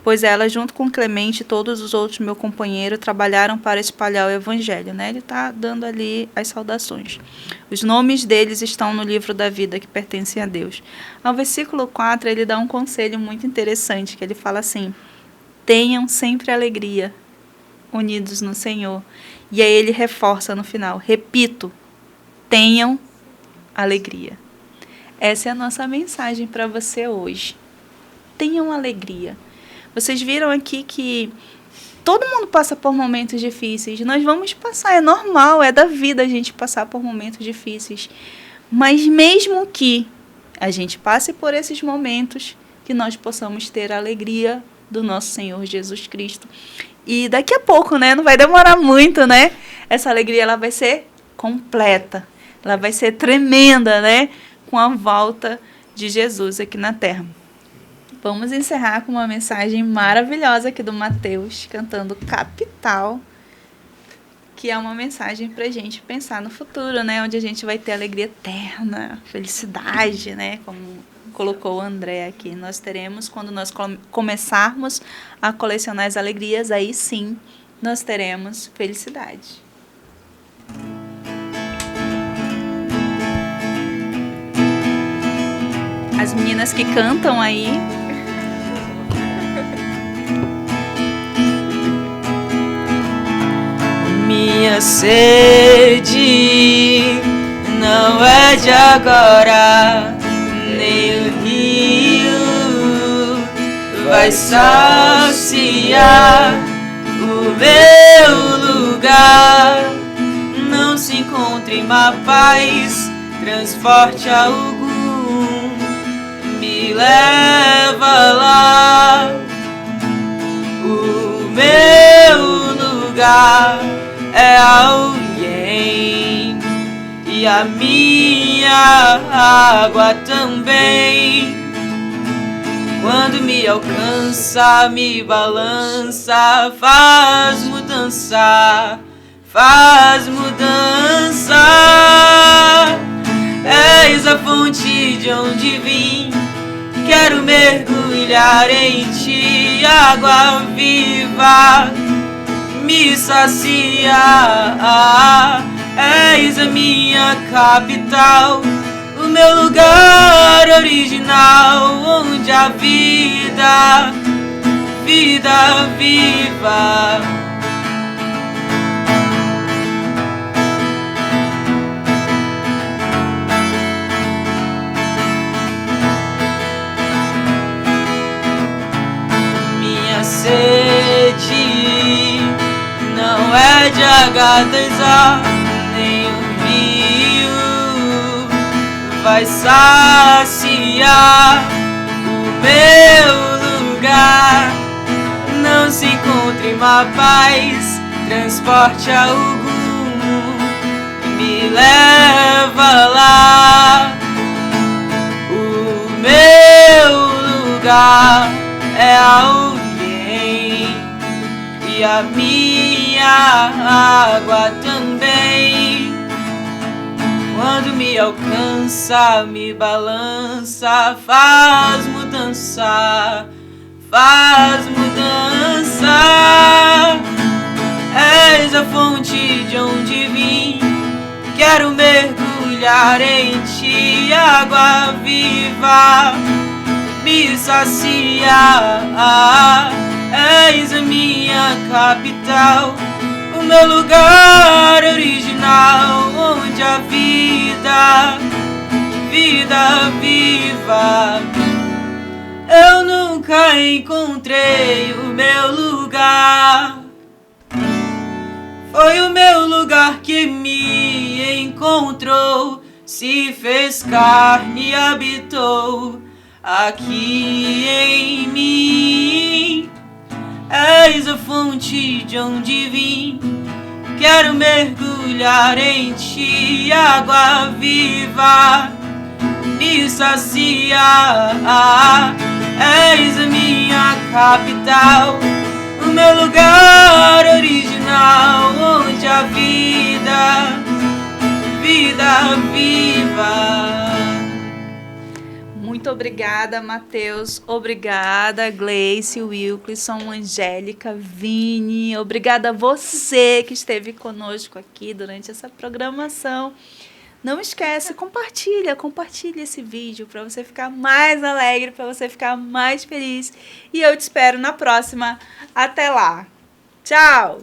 pois elas, junto com Clemente e todos os outros meu companheiro, trabalharam para espalhar o evangelho. Né? Ele está dando ali as saudações. Os nomes deles estão no livro da vida que pertence a Deus. Ao versículo 4 ele dá um conselho muito interessante, que ele fala assim: tenham sempre alegria, unidos no Senhor. E aí ele reforça no final: repito, tenham alegria. Essa é a nossa mensagem para você hoje. Tenham alegria. Vocês viram aqui que todo mundo passa por momentos difíceis. Nós vamos passar, é normal, é da vida a gente passar por momentos difíceis. Mas mesmo que a gente passe por esses momentos, que nós possamos ter a alegria do nosso Senhor Jesus Cristo. E daqui a pouco, né, não vai demorar muito, né? Essa alegria ela vai ser completa. Ela vai ser tremenda, né? Com a volta de Jesus aqui na Terra. Vamos encerrar com uma mensagem maravilhosa aqui do Matheus, cantando Capital, que é uma mensagem para a gente pensar no futuro, né? Onde a gente vai ter alegria eterna, felicidade, né? Como colocou o André aqui. Nós teremos, quando nós começarmos a colecionar as alegrias, aí sim nós teremos felicidade. As meninas que cantam aí. Minha sede não é de agora, nem o rio vai saciar o meu lugar. Não se encontra em má paz, transporte algum me leva lá. O meu lugar é alguém, e a minha água também. Quando me alcança, me balança, faz mudança, faz mudança. És a fonte de onde vim, quero mergulhar em ti. Água viva me sacia. És a minha capital, o meu lugar original, onde a vida, vida viva. Minha sede não é de agasalhar, nem o rio vai saciar o meu lugar. Não se encontra em má paz, transporte algum me leva lá. O meu lugar é alguém, e a minha água também. Quando me alcança, me balança, faz mudança, faz mudança. És a fonte de onde vim, quero mergulhar em ti. Água viva me sacia. És a minha capital, o meu lugar original, onde a vida, vida viva. Eu nunca encontrei o meu lugar, foi o meu lugar que me encontrou, se fez carne e habitou aqui em mim. És a fonte de onde vim, quero mergulhar em ti. Água viva me sacia. És a minha capital, o meu lugar original, onde a vida, vida viva. Muito obrigada, Matheus. Obrigada, Gleice, Wilklisson, Angélica, Vini. Obrigada a você que esteve conosco aqui durante essa programação. Não esquece, compartilha esse vídeo para você ficar mais alegre, para você ficar mais feliz. E eu te espero na próxima. Até lá. Tchau!